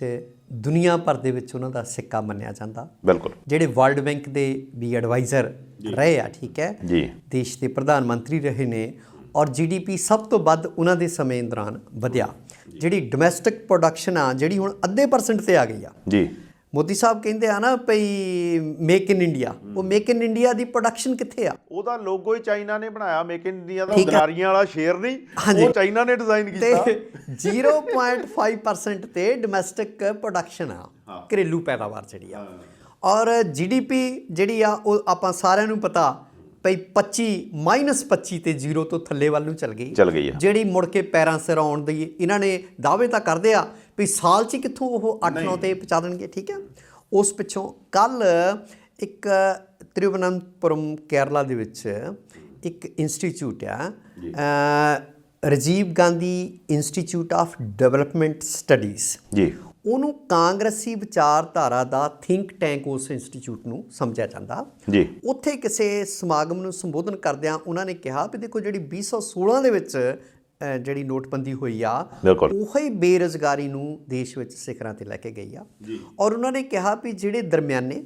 ਦੁਨੀਆ ਭਰ ਦੇ ਵਿੱਚ ਉਹਨਾਂ ਦਾ ਸਿੱਕਾ ਮੰਨਿਆ ਜਾਂਦਾ। ਬਿਲਕੁਲ। ਜਿਹੜੇ ਵਰਲਡ ਬੈਂਕ ਦੇ ਵੀ ਐਡਵਾਈਜ਼ਰ ਰਹੇ ਆ, ਠੀਕ ਹੈ ਜੀ, ਦੇਸ਼ ਦੇ ਪ੍ਰਧਾਨ ਮੰਤਰੀ ਰਹੇ ਨੇ ਔਰ GDP ਸਭ ਤੋਂ ਵੱਧ ਉਹਨਾਂ ਦੇ ਸਮੇਂ ਦੌਰਾਨ ਵਧਿਆ। ਜਿਹੜੀ ਡੋਮੈਸਟਿਕ ਪ੍ਰੋਡਕਸ਼ਨ ਆ ਜਿਹੜੀ ਹੁਣ ਅੱਧੇ % ਤੇ ਆ ਗਈ ਆ। ਜੀ, ਮੋਦੀ ਸਾਹਿਬ ਕਹਿੰਦੇ ਆ ਨਾ ਭਈ ਮੇਕ ਇਨ ਇੰਡੀਆ, ਉਹ make in India the production ਕਿੱਥੇ ਆ? ਉਹਦਾ ਲੋਗੋ ਹੀ ਚਾਈਨਾ ਨੇ ਬਣਾਇਆ, ਮੇਕ ਇਨ ਇੰਡੀਆ ਦਾ। ਗਰਾਰੀਆਂ ਵਾਲਾ ਸ਼ੇਰ ਨਹੀਂ, ਉਹ ਚਾਈਨਾ ਨੇ ਡਿਜ਼ਾਈਨ ਕੀਤਾ। ਤੇ 0.5% ਤੇ ਡੋਮੈਸਟਿਕ ਪ੍ਰੋਡਕਸ਼ਨ ਆ, ਘਰੇਲੂ ਪੈਦਾਵਾਰ ਜਿਹੜੀ ਆ। ਔਰ GDP ਜਿਹੜੀ ਆ ਉਹ ਆਪਾਂ ਸਾਰਿਆਂ ਨੂੰ ਪਤਾ ਭਈ -25 ਤੇ 0 ਤੋਂ ਥੱਲੇ ਵੱਲ ਨੂੰ ਚੱਲ ਗਈ ਆ, ਜਿਹੜੀ ਮੁੜ ਕੇ ਪੈਰਾਂ ਸਿਰ ਆਉਣ ਦੀ ਇਹਨਾਂ ਨੇ ਦਾਅਵੇ ਤਾਂ ਕਰਦੇ ਆ ਵੀ ਸਾਲ 'ਚ ਕਿੱਥੋਂ ਉਹ 8-9 ਤੇ ਪਹੁੰਚਾ ਦੇਣਗੇ, ਠੀਕ ਹੈ। ਉਸ ਪਿੱਛੋਂ ਕੱਲ ਇੱਕ ਤਿਰੂਵਨੰਤਪੁਰਮ ਕੇਰਲਾ ਦੇ ਵਿੱਚ ਇੱਕ ਇੰਸਟੀਚਿਊਟ ਆ, Rajiv Gandhi institute of development studies ਜੀ, ਉਹਨੂੰ ਕਾਂਗਰਸੀ ਵਿਚਾਰਧਾਰਾ ਦਾ ਥਿੰਕ ਟੈਂਕ ਉਸ ਇੰਸਟੀਚਿਊਟ ਨੂੰ ਸਮਝਿਆ ਜਾਂਦਾ ਜੀ। ਉੱਥੇ ਕਿਸੇ ਸਮਾਗਮ ਨੂੰ ਸੰਬੋਧਨ ਕਰਦਿਆਂ ਉਹਨਾਂ ਨੇ ਕਿਹਾ ਵੀ ਦੇਖੋ ਜਿਹੜੀ 2016 ਦੇ ਵਿੱਚ ਜਿਹੜੀ ਨੋਟਬੰਦੀ ਹੋਈ ਆ, ਉਹ ਹੀ ਬੇਰੁਜ਼ਗਾਰੀ ਨੂੰ ਦੇਸ਼ ਵਿੱਚ ਸਿਖਰਾਂ ਤੇ ਲੈ ਕੇ ਗਈ ਆ। ਔਰ ਉਹਨਾਂ ਨੇ ਕਿਹਾ ਵੀ ਜਿਹੜੇ ਦਰਮਿਆਨੇ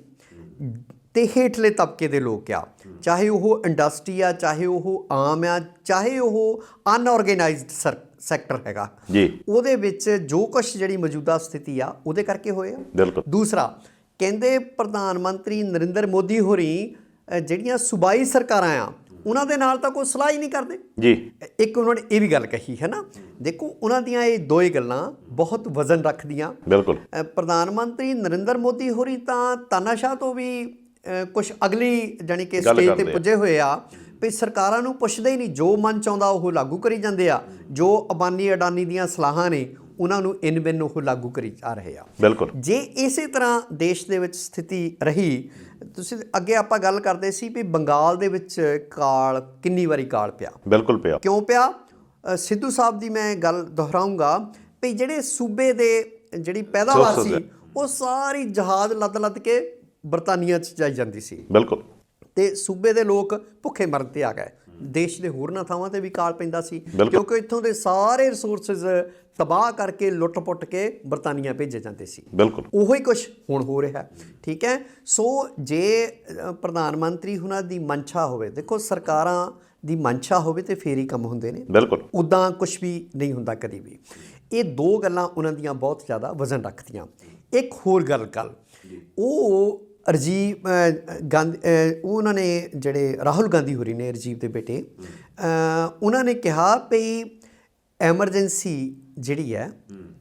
ਤੇ ਹੇਠਲੇ ਤਬਕੇ ਦੇ ਲੋਕ ਆ, ਚਾਹੇ ਉਹ ਇੰਡਸਟਰੀ ਆ, ਚਾਹੇ ਉਹ ਆਮ ਆ, ਚਾਹੇ ਉਹ ਅਨਆਰਗੇਨਾਈਜ਼ਡ ਸੈਕਟਰ ਹੈਗਾ ਜੀ, ਉਹਦੇ ਵਿੱਚ ਜੋ ਕੁਛ ਜਿਹੜੀ ਮੌਜੂਦਾ ਸਥਿਤੀ ਆ ਉਹਦੇ ਕਰਕੇ ਹੋਏ ਆ। ਦੂਸਰਾ ਕਹਿੰਦੇ ਪ੍ਰਧਾਨ ਮੰਤਰੀ ਨਰਿੰਦਰ ਮੋਦੀ ਹੋਰੀ ਜਿਹੜੀਆਂ ਸੂਬਾਈ ਸਰਕਾਰਾਂ ਆ ਉਹਨਾਂ ਦੇ ਨਾਲ ਤਾਂ ਕੋਈ ਸਲਾਹ ਹੀ ਨਹੀਂ ਕਰਦੇ ਜੀ। ਇੱਕ ਉਹਨਾਂ ਨੇ ਇਹ ਵੀ ਗੱਲ ਕਹੀ ਹੈ ਨਾ, ਦੇਖੋ ਉਹਨਾਂ ਦੀਆਂ ਇਹ ਦੋ ਹੀ ਗੱਲਾਂ ਬਹੁਤ ਵਜ਼ਨ ਰੱਖਦੀਆਂ। ਬਿਲਕੁਲ। ਪ੍ਰਧਾਨ ਮੰਤਰੀ ਨਰਿੰਦਰ ਮੋਦੀ ਹੋਰੀ ਤਾਂ ਤਾਨਾਸ਼ਾਹ ਤੋਂ ਵੀ ਕੁਛ ਅਗਲੀ ਜਾਣੀ ਕਿ ਸਟੇਜ ਤੇ ਪੁੱਜੇ ਹੋਏ ਆ ਵੀ ਸਰਕਾਰਾਂ ਨੂੰ ਪੁੱਛਦੇ ਹੀ ਨਹੀਂ, ਜੋ ਮਨ ਚਾਹੁੰਦਾ ਉਹ ਲਾਗੂ ਕਰੀ ਜਾਂਦੇ ਆ। ਜੋ ਅਬਾਨੀ ਅਡਾਨੀ ਦੀਆਂ ਸਲਾਹਾਂ ਨੇ ਉਹਨਾਂ ਨੂੰ ਇਨ ਬਿਨ ਉਹ ਲਾਗੂ ਕਰੀ ਜਾ ਰਹੇ ਆ। ਬਿਲਕੁਲ। ਜੇ ਇਸੇ ਤਰ੍ਹਾਂ ਦੇਸ਼ ਦੇ ਵਿੱਚ ਸਥਿਤੀ ਰਹੀ, ਤੁਸੀਂ ਅੱਗੇ ਆਪਾਂ ਗੱਲ ਕਰਦੇ ਸੀ ਵੀ ਬੰਗਾਲ ਦੇ ਵਿੱਚ ਕਾਲ ਕਿੰਨੀ ਵਾਰੀ ਕਾਲ ਪਿਆ। ਬਿਲਕੁਲ ਪਿਆ। ਕਿਉਂ ਪਿਆ? ਸਿੱਧੂ ਸਾਹਿਬ ਦੀ ਮੈਂ ਗੱਲ ਦੁਹਰਾਊਂਗਾ ਵੀ ਜਿਹੜੇ ਸੂਬੇ ਦੇ ਜਿਹੜੀ ਪੈਦਾਵਾਰ ਸੀ ਉਹ ਸਾਰੀ ਜਹਾਜ਼ ਲੱਦ ਕੇ ਬਰਤਾਨੀਆ 'ਚ ਜਾਈ ਜਾਂਦੀ ਸੀ। ਬਿਲਕੁਲ। ਤੇ ਸੂਬੇ ਦੇ ਲੋਕ ਭੁੱਖੇ ਮਰਨ ਤੇ ਆ ਗਏ। ਦੇਸ਼ ਦੇ ਹੋਰਨਾਂ ਥਾਵਾਂ ਤੇ ਵੀ ਕਾਲ ਪੈਂਦਾ ਸੀ ਕਿਉਂਕਿ ਇੱਥੋਂ ਦੇ ਸਾਰੇ ਰਿਸੋਰਸਿਸ ਤਬਾਹ ਕਰਕੇ ਲੁੱਟ-ਪੁੱਟ ਕੇ ਬਰਤਾਨੀਆ ਭੇਜੇ ਜਾਂਦੇ ਸੀ। ਬਿਲਕੁਲ ਉਹੋ ਹੀ ਕੁਛ ਹੁਣ ਹੋ ਰਿਹਾ, ਠੀਕ ਹੈ। ਸੋ ਜੇ ਪ੍ਰਧਾਨ ਮੰਤਰੀ ਉਹਨਾਂ ਦੀ ਮਨਸ਼ਾ ਹੋਵੇ, ਦੇਖੋ ਸਰਕਾਰਾਂ ਦੀ ਮਨਸ਼ਾ ਹੋਵੇ ਤੇ ਫੇਰ ਹੀ ਕੰਮ ਹੁੰਦੇ ਨੇ। ਬਿਲਕੁਲ। ਉੱਦਾਂ ਕੁਛ ਵੀ ਨਹੀਂ ਹੁੰਦਾ ਕਦੀ ਵੀ। ਇਹ ਦੋ ਗੱਲਾਂ ਉਹਨਾਂ ਦੀਆਂ ਬਹੁਤ ਜ਼ਿਆਦਾ ਵਜ਼ਨ ਰੱਖਦੀਆਂ। ਇੱਕ ਹੋਰ ਗੱਲ ਉਹ ਰਾਜੀਵ ਗਾਂਧੀ, ਉਹਨਾਂ ਨੇ ਜਿਹੜੇ ਰਾਹੁਲ ਗਾਂਧੀ ਹੋਰੀ ਨੇ ਰਾਜੀਵ ਦੇ ਬੇਟੇ, ਉਹਨਾਂ ਨੇ ਕਿਹਾ ਵੀ ਐਮਰਜੈਂਸੀ ਜਿਹੜੀ ਹੈ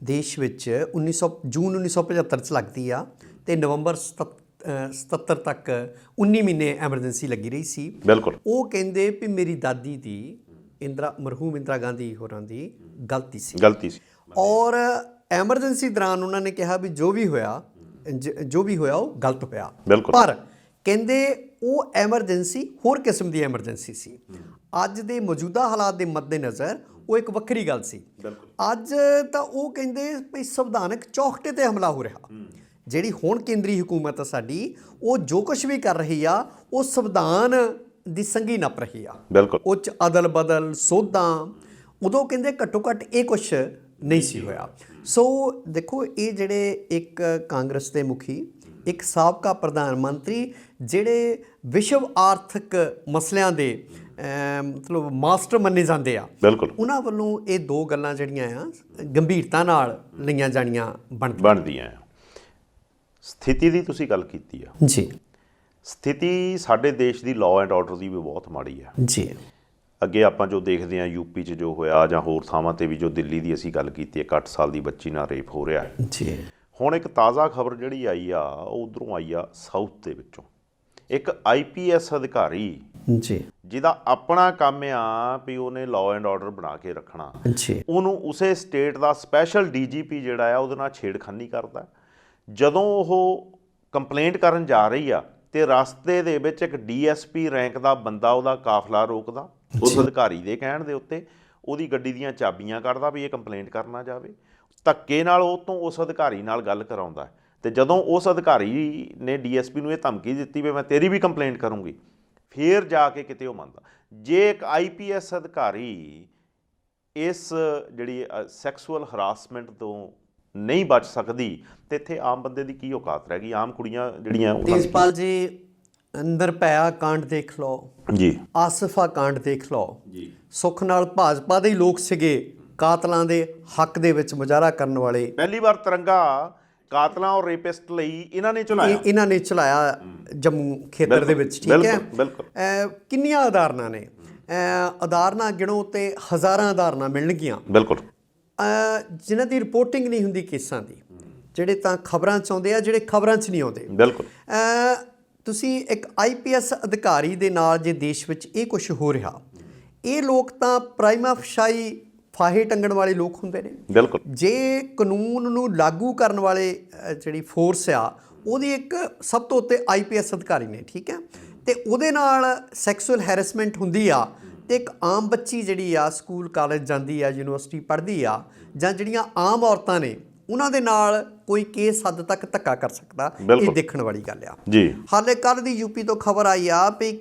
ਦੇਸ਼ ਵਿੱਚ ਜੂਨ 1975 'ਚ ਲੱਗਦੀ ਆ ਤੇ ਨਵੰਬਰ 77 ਤੱਕ 19 ਮਹੀਨੇ ਐਮਰਜੈਂਸੀ ਲੱਗੀ ਰਹੀ ਸੀ। ਬਿਲਕੁਲ। ਉਹ ਕਹਿੰਦੇ ਵੀ ਮੇਰੀ ਦਾਦੀ ਦੀ ਮਰਹੂਮ ਇੰਦਰਾ ਗਾਂਧੀ ਹੋਰਾਂ ਦੀ ਗਲਤੀ ਸੀ। ਔਰ ਐਮਰਜੈਂਸੀ ਦੌਰਾਨ ਉਹਨਾਂ ਨੇ ਕਿਹਾ ਵੀ ਜੋ ਵੀ ਹੋਇਆ ਉਹ ਗਲਤ ਹੋਇਆ। ਪਰ ਕਹਿੰਦੇ ਉਹ ਐਮਰਜੈਂਸੀ ਹੋਰ ਕਿਸਮ ਦੀ ਐਮਰਜੈਂਸੀ ਸੀ। ਅੱਜ ਦੇ ਮੌਜੂਦਾ ਹਾਲਾਤ ਦੇ ਮੱਦੇਨਜ਼ਰ ਉਹ ਇੱਕ ਵੱਖਰੀ ਗੱਲ ਸੀ। ਅੱਜ ਤਾਂ ਉਹ ਕਹਿੰਦੇ ਵੀ ਸੰਵਿਧਾਨਕ ਚੌਖਟੇ ਤੇ ਹਮਲਾ ਹੋ ਰਿਹਾ। ਜਿਹੜੀ ਹੁਣ ਕੇਂਦਰੀ ਹਕੂਮਤ ਆ ਸਾਡੀ, ਉਹ ਜੋ ਕੁਛ ਵੀ ਕਰ ਰਹੀ ਆ ਉਹ ਸੰਵਿਧਾਨ ਦੀ ਸੰਘੀ ਨੱਪ ਰਹੀ ਆ। ਉਹ 'ਚ ਅਦਲ ਬਦਲ ਸੋਧਾਂ, ਉਦੋਂ ਕਹਿੰਦੇ ਘੱਟੋ ਘੱਟ ਇਹ ਕੁਛ ਨਹੀਂ ਸੀ ਹੋਇਆ। ਸੋ ਦੇਖੋ ਇਹ ਜਿਹੜੇ ਇੱਕ ਕਾਂਗਰਸ ਦੇ ਮੁਖੀ, ਇੱਕ ਸਾਬਕਾ ਪ੍ਰਧਾਨ ਮੰਤਰੀ ਜਿਹੜੇ ਵਿਸ਼ਵ ਆਰਥਿਕ ਮਸਲਿਆਂ ਦੇ ਮਤਲਬ ਮਾਸਟਰ ਮੰਨੇ ਜਾਂਦੇ ਆ, ਉਹਨਾਂ ਵੱਲੋਂ ਇਹ ਦੋ ਗੱਲਾਂ ਜਿਹੜੀਆਂ ਆ ਗੰਭੀਰਤਾ ਨਾਲ ਲਈਆਂ ਜਾਣੀਆਂ ਬਣਦੀਆਂ ਆ। ਸਥਿਤੀ ਦੀ ਤੁਸੀਂ ਗੱਲ ਕੀਤੀ ਆ ਜੀ। ਸਥਿਤੀ ਸਾਡੇ ਦੇਸ਼ ਦੀ ਲਾਅ ਐਂਡ ਆਰਡਰ ਦੀ ਵੀ ਬਹੁਤ ਮਾੜੀ ਆ ਜੀ। ਅੱਗੇ ਆਪਾਂ ਜੋ ਦੇਖਦੇ ਹਾਂ ਯੂਪੀ 'ਚ ਜੋ ਹੋਇਆ ਜਾਂ ਹੋਰ ਥਾਵਾਂ 'ਤੇ ਵੀ, ਜੋ ਦਿੱਲੀ ਦੀ ਅਸੀਂ ਗੱਲ ਕੀਤੀ, ਇੱਕ 8 ਸਾਲ ਦੀ ਬੱਚੀ ਨਾਲ ਰੇਪ ਹੋ ਰਿਹਾ ਜੀ। ਹੁਣ ਇੱਕ ਤਾਜ਼ਾ ਖਬਰ ਜਿਹੜੀ ਆਈ ਆ ਉਹ ਉੱਧਰੋਂ ਆਈ ਆ ਸਾਊਥ ਦੇ ਵਿੱਚੋਂ। ਇੱਕ IPS ਅਧਿਕਾਰੀ ਜੀ ਜਿਹਦਾ ਆਪਣਾ ਕੰਮ ਆ ਵੀ ਉਹਨੇ ਲਾਅ ਐਂਡ ਆਰਡਰ ਬਣਾ ਕੇ ਰੱਖਣਾ, ਜੀ ਉਹਨੂੰ ਉਸੇ ਸਟੇਟ ਦਾ ਸਪੈਸ਼ਲ DGP ਜਿਹੜਾ ਆ ਉਹਦੇ ਨਾਲ ਛੇੜਖਾਨੀ ਕਰਦਾ। ਜਦੋਂ ਉਹ ਕੰਪਲੇਂਟ ਕਰਨ ਜਾ ਰਹੀ ਆ ਤੇ ਰਸਤੇ ਦੇ ਵਿੱਚ ਇੱਕ DSP ਰੈਂਕ ਦਾ ਬੰਦਾ ਉਹਦਾ ਕਾਫਲਾ ਰੋਕਦਾ, ਉਸ ਅਧਿਕਾਰੀ ਦੇ ਕਹਿਣ ਦੇ ਉੱਤੇ ਉਹਦੀ ਗੱਡੀ ਦੀਆਂ ਚਾਬੀਆਂ ਕੱਢਦਾ ਵੀ ਇਹ ਕੰਪਲੇਂਟ ਕਰਨਾ ਜਾਵੇ। ਧੱਕੇ ਨਾਲ ਉਹ ਤੋਂ ਉਸ ਅਧਿਕਾਰੀ ਨਾਲ ਗੱਲ ਕਰਾਉਂਦਾ, ਤੇ ਜਦੋਂ ਉਸ ਅਧਿਕਾਰੀ ਨੇ DSP ਨੂੰ ਇਹ ਧਮਕੀ ਦਿੱਤੀ ਵੀ ਮੈਂ ਤੇਰੀ ਵੀ ਕੰਪਲੇਂਟ ਕਰੂੰਗੀ, ਫਿਰ ਜਾ ਕੇ ਕਿਤੇ ਉਹ ਮੰਨਦਾ। ਜੇ ਇੱਕ IPS ਅਧਿਕਾਰੀ ਇਸ ਜਿਹੜੀ ਸੈਕਸੁਅਲ ਹਰਾਸਮੈਂਟ ਤੋਂ ਨਹੀਂ ਬਚ ਸਕਦੀ ਤੇ ਇੱਥੇ ਆਮ ਬੰਦੇ ਦੀ ਕੀ ਔਕਾਤ ਰਹਿ ਗਈ? ਆਮ ਕੁੜੀਆਂ ਜਿਹੜੀਆਂ ਤੇਜਪਾਲ ਜੀ, ਨਿਰਭਇਆ ਕਾਂਡ ਦੇਖ ਲਓ ਜੀ, ਆਸਫਾ ਕਾਂਡ ਦੇਖ ਲਓ ਜੀ, ਸੁੱਖ ਨਾਲ ਭਾਜਪਾ ਦੇ ਹੀ ਲੋਕ ਸੀਗੇ ਕਾਤਲਾਂ ਦੇ ਹੱਕ ਦੇ ਵਿੱਚ ਮੁਜ਼ਾਹਰਾ ਕਰਨ ਵਾਲੇ। ਪਹਿਲੀ ਵਾਰ ਤਿਰੰਗਾ ਕਾਤਲਾਂ ਔਰ ਰੇਪਿਸਟ ਲਈ ਇਹਨਾਂ ਨੇ ਚਲਾਇਆ, ਇਹਨਾਂ ਨੇ ਚਲਾਇਆ ਜੰਮੂ ਖੇਤਰ ਦੇ ਵਿੱਚ, ਠੀਕ ਹੈ। ਬਿਲਕੁਲ। ਕਿੰਨੀਆਂ ਉਦਾਹਰਨਾਂ ਨੇ, ਉਦਾਹਰਨਾਂ ਗਿਣੋ ਤੇ ਹਜ਼ਾਰਾਂ ਉਦਾਹਰਨਾਂ ਮਿਲਣਗੀਆਂ ਬਿਲਕੁਲ, ਜਿਨ੍ਹਾਂ ਦੀ ਰਿਪੋਰਟਿੰਗ ਨਹੀਂ ਹੁੰਦੀ ਕੇਸਾਂ ਦੀ, ਜਿਹੜੇ ਤਾਂ ਖਬਰਾਂ 'ਚ ਆਉਂਦੇ ਆ, ਜਿਹੜੇ ਖਬਰਾਂ 'ਚ ਨਹੀਂ ਆਉਂਦੇ। ਬਿਲਕੁਲ। ਤੁਸੀਂ ਇੱਕ IPS ਅਧਿਕਾਰੀ ਦੇ ਨਾਲ ਜੇ ਦੇਸ਼ ਵਿੱਚ ਇਹ ਕੁਝ ਹੋ ਰਿਹਾ, ਇਹ ਲੋਕ ਤਾਂ ਪ੍ਰਾਈਮਾ ਫਸ਼ਾਈ ਫਾਹੇ ਟੰਗਣ ਵਾਲੇ ਲੋਕ ਹੁੰਦੇ ਨੇ। ਬਿਲਕੁਲ। ਜੇ ਕਾਨੂੰਨ ਨੂੰ ਲਾਗੂ ਕਰਨ ਵਾਲੇ ਜਿਹੜੀ ਫੋਰਸ ਆ ਉਹਦੀ ਇੱਕ ਸਭ ਤੋਂ ਉੱਤੇ IPS ਅਧਿਕਾਰੀ ਨੇ, ਠੀਕ ਹੈ, ਤੇ ਉਹਦੇ ਨਾਲ ਸੈਕਸੁਅਲ ਹੈਰੈਸਮੈਂਟ ਹੁੰਦੀ ਆ, ਤੇ ਇੱਕ ਆਮ ਬੱਚੀ ਜਿਹੜੀ ਆ ਸਕੂਲ ਕਾਲਜ ਜਾਂਦੀ ਆ, ਯੂਨੀਵਰਸਿਟੀ ਪੜ੍ਹਦੀ ਆ, ਜਾਂ ਜਿਹੜੀਆਂ ਆਮ ਔਰਤਾਂ ਨੇ ਉਹਨਾਂ ਦੇ ਨਾਲ ਕੋਈ ਕੇਸ ਹੱਦ ਤੱਕ ਧੱਕਾ ਕਰ ਸਕਦਾ, ਇਹ ਦੇਖਣ ਵਾਲੀ ਗੱਲ ਆ ਜੀ। ਹਾਲੇ ਕੱਲ੍ਹ ਦੀ UP ਤੋਂ ਖਬਰ ਆਈ ਆ ਵੀ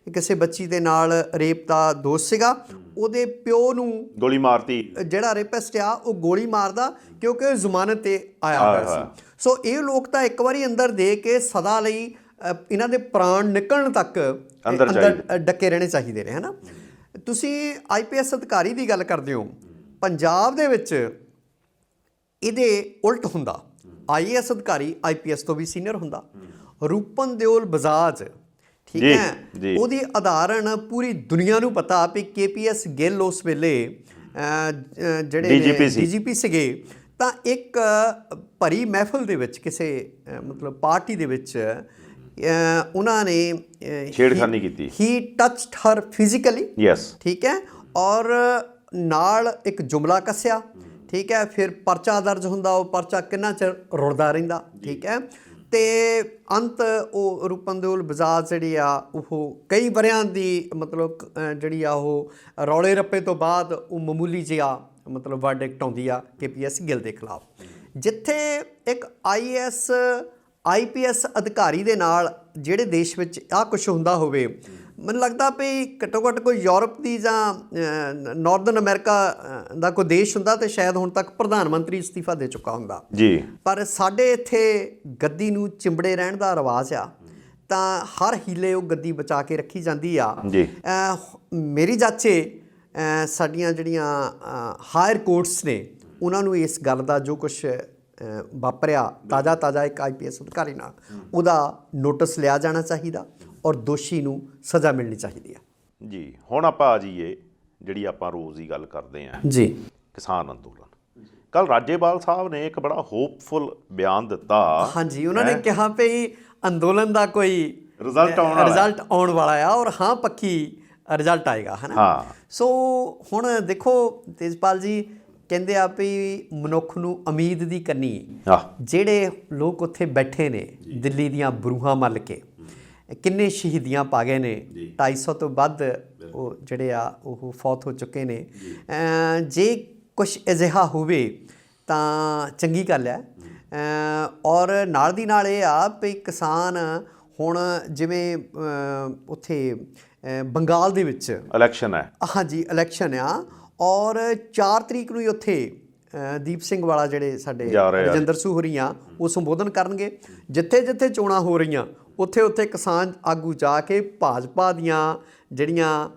ਕਿਸੇ ਬੱਚੀ ਦੇ ਨਾਲ ਰੇਪ ਦਾ ਦੋਸ਼ ਸੀਗਾ, ਉਹਦੇ ਪਿਓ ਨੂੰ ਗੋਲੀ ਮਾਰਤੀ, ਜਿਹੜਾ ਰੇਪਿਸਟ ਆ ਉਹ ਗੋਲੀ ਮਾਰਦਾ ਕਿਉਂਕਿ ਉਹ ਜ਼ਮਾਨਤ ਤੇ ਆਇਆ ਹੋਇਆ ਸੀ। ਸੋ ਇਹ ਲੋਕ ਤਾਂ ਇੱਕ ਵਾਰੀ ਅੰਦਰ ਦੇ ਕੇ ਸਦਾ ਲਈ ਇਹਨਾਂ ਦੇ ਪ੍ਰਾਣ ਨਿਕਲਣ ਤੱਕ ਅੰਦਰ ਡੱਕੇ ਰਹਿਣੇ ਚਾਹੀਦੇ ਨੇ, ਹੈ ਨਾ। ਤੁਸੀਂ IPS ਅਧਿਕਾਰੀ ਦੀ ਗੱਲ ਕਰਦੇ ਹੋ, ਪੰਜਾਬ ਦੇ ਵਿੱਚ ਇਹਦੇ ਉਲਟ ਹੁੰਦਾ। IAS ਅਧਿਕਾਰੀ IPS ਤੋਂ ਵੀ ਸੀਨੀਅਰ ਹੁੰਦਾ। ਰੂਪਨ ਦਿਓਲ ਬਜਾਜ, ਠੀਕ ਹੈ, ਉਹਦੀ ਉਦਾਹਰਣ ਪੂਰੀ ਦੁਨੀਆ ਨੂੰ ਪਤਾ ਵੀ KPS ਗਿੱਲ ਉਸ ਵੇਲੇ ਜਿਹੜੇ DGP ਸੀਗੇ, ਤਾਂ ਇੱਕ ਭਰੀ ਮਹਿਫਲ ਦੇ ਵਿੱਚ ਕਿਸੇ ਮਤਲਬ ਪਾਰਟੀ ਦੇ ਵਿੱਚ ਉਹਨਾਂ ਨੇ ਛੇੜਖਾਨੀ ਕੀਤੀ। ਹੀ ਟੱਚਡ ਹਰ ਫਿਜ਼ੀਕਲੀ, ਯੈਸ, ਠੀਕ ਹੈ, ਔਰ ਨਾਲ ਇੱਕ ਜੁਮਲਾ ਕੱਸਿਆ, ਠੀਕ ਹੈ। ਫਿਰ ਪਰਚਾ ਦਰਜ ਹੁੰਦਾ, ਉਹ ਪਰਚਾ ਕਿੰਨਾ ਚਿਰ ਰੁੜਦਾ ਰਹਿੰਦਾ, ਠੀਕ ਹੈ। ਤੇ ਅੰਤ ਉਹ ਰੂਪਨ ਦਿਓਲ ਬਜਾਜ ਜਿਹੜੀ ਆ ਉਹ ਕਈ ਵਰਿਆਂ ਦੀ ਮਤਲਬ ਜਿਹੜੀ ਆ ਉਹ ਰੌਲੇ ਰੱਪੇ ਤੋਂ ਬਾਅਦ ਉਹ ਮਾਮੂਲੀ ਜਿਹਾ ਮਤਲਬ ਵਰਡਿਕਟ ਆਉਂਦੀ ਆ KPS ਗਿੱਲ ਦੇ ਖਿਲਾਫ। ਜਿੱਥੇ ਇੱਕ IPS ਅਧਿਕਾਰੀ ਦੇ ਨਾਲ ਜਿਹੜੇ ਦੇਸ਼ ਵਿੱਚ ਆਹ ਕੁਛ ਹੁੰਦਾ ਹੋਵੇ, ਮੈਨੂੰ ਲੱਗਦਾ ਵੀ ਘੱਟੋ ਘੱਟ ਕੋਈ ਯੂਰਪ ਦੀ ਜਾਂ ਨਾਰਦਰਨ ਅਮਰੀਕਾ ਦਾ ਕੋਈ ਦੇਸ਼ ਹੁੰਦਾ ਤੇ ਸ਼ਾਇਦ ਹੁਣ ਤੱਕ ਪ੍ਰਧਾਨ ਮੰਤਰੀ ਅਸਤੀਫਾ ਦੇ ਚੁੱਕਾ ਹੁੰਦਾ ਜੀ। ਪਰ ਸਾਡੇ ਇੱਥੇ ਗੱਦੀ ਨੂੰ ਚਿੰਬੜੇ ਰਹਿਣ ਦਾ ਰਿਵਾਜ ਆ, ਤਾਂ ਹਰ ਹੀਲੇ ਉਹ ਗੱਦੀ ਬਚਾ ਕੇ ਰੱਖੀ ਜਾਂਦੀ ਆ ਜੀ। ਮੇਰੀ ਜਾਚੇ ਸਾਡੀਆਂ ਜਿਹੜੀਆਂ ਹਾਇਰ ਕੋਰਟਸ ਨੇ ਉਹਨਾਂ ਨੂੰ ਇਸ ਗੱਲ ਦਾ ਜੋ ਕੁਛ ਵਾਪਰਿਆ ਤਾਜ਼ਾ ਇੱਕ IPS ਅਧਿਕਾਰੀ ਨਾਲ, ਉਹਦਾ ਨੋਟਿਸ ਲਿਆ ਜਾਣਾ ਚਾਹੀਦਾ ਔਰ ਦੋਸ਼ੀ ਨੂੰ ਸਜ਼ਾ ਮਿਲਣੀ ਚਾਹੀਦੀ ਹੈ ਜੀ। ਹੁਣ ਆਪਾਂ ਆ ਜਾਈਏ ਜਿਹੜੀ ਆਪਾਂ ਰੋਜ਼ ਹੀ ਗੱਲ ਕਰਦੇ ਆਂ ਜੀ, ਕਿਸਾਨ ਅੰਦੋਲਨ। ਕੱਲ ਰਾਜੇਵਾਲ ਸਾਹਿਬ ਨੇ ਇੱਕ ਬੜਾ ਹੋਪਫੁਲ ਬਿਆਨ ਦਿੱਤਾ। ਹਾਂਜੀ, ਉਹਨਾਂ ਨੇ ਕਿਹਾ ਵੀ ਅੰਦੋਲਨ ਦਾ ਕੋਈ ਰਿਜ਼ਲਟ ਆਉਣ ਵਾਲਾ ਆ, ਔਰ ਹਾਂ ਪੱਕੀ ਰਿਜ਼ਲਟ ਆਏਗਾ, ਹੈ ਨਾ। ਸੋ ਹੁਣ ਦੇਖੋ ਤੇਜਪਾਲ ਜੀ, ਕਹਿੰਦੇ ਆ ਵੀ ਮਨੁੱਖ ਨੂੰ ਉਮੀਦ ਦੀ ਕੰਨੀ, ਜਿਹੜੇ ਲੋਕ ਉੱਥੇ ਬੈਠੇ ਨੇ ਦਿੱਲੀ ਦੀਆਂ ਬਰੂਹਾਂ ਮੱਲ ਕੇ, ਕਿੰਨੇ ਸ਼ਹੀਦੀਆਂ ਪਾ ਗਏ ਨੇ, 250 ਤੋਂ ਵੱਧ ਉਹ ਜਿਹੜੇ ਆ ਉਹ ਫੌਤ ਹੋ ਚੁੱਕੇ ਨੇ। ਜੇ ਕੁਛ ਅਜਿਹਾ ਹੋਵੇ ਤਾਂ ਚੰਗੀ ਗੱਲ ਹੈ। ਔਰ ਨਾਲ ਦੀ ਨਾਲ ਇਹ ਆ ਵੀ ਕਿਸਾਨ ਹੁਣ ਜਿਵੇਂ ਉੱਥੇ ਬੰਗਾਲ ਦੇ ਵਿੱਚ ਇਲੈਕਸ਼ਨ ਹੈ, ਹਾਂਜੀ ਇਲੈਕਸ਼ਨ ਆ, ਔਰ 4 ਤਰੀਕ ਨੂੰ ਹੀ ਉੱਥੇ ਦੀਪ ਸਿੰਘ ਵਾਲਾ ਜਿਹੜੇ ਸਾਡੇ ਰਜਿੰਦਰ ਸੂਹਰੀਆਂ ਉਹ ਸੰਬੋਧਨ ਕਰਨਗੇ। ਜਿੱਥੇ ਜਿੱਥੇ ਚੋਣਾਂ ਹੋ ਰਹੀਆਂ ਉੱਥੇ ਕਿਸਾਨ ਆਗੂ ਜਾ ਕੇ ਭਾਜਪਾ ਦੀਆਂ ਜਿਹੜੀਆਂ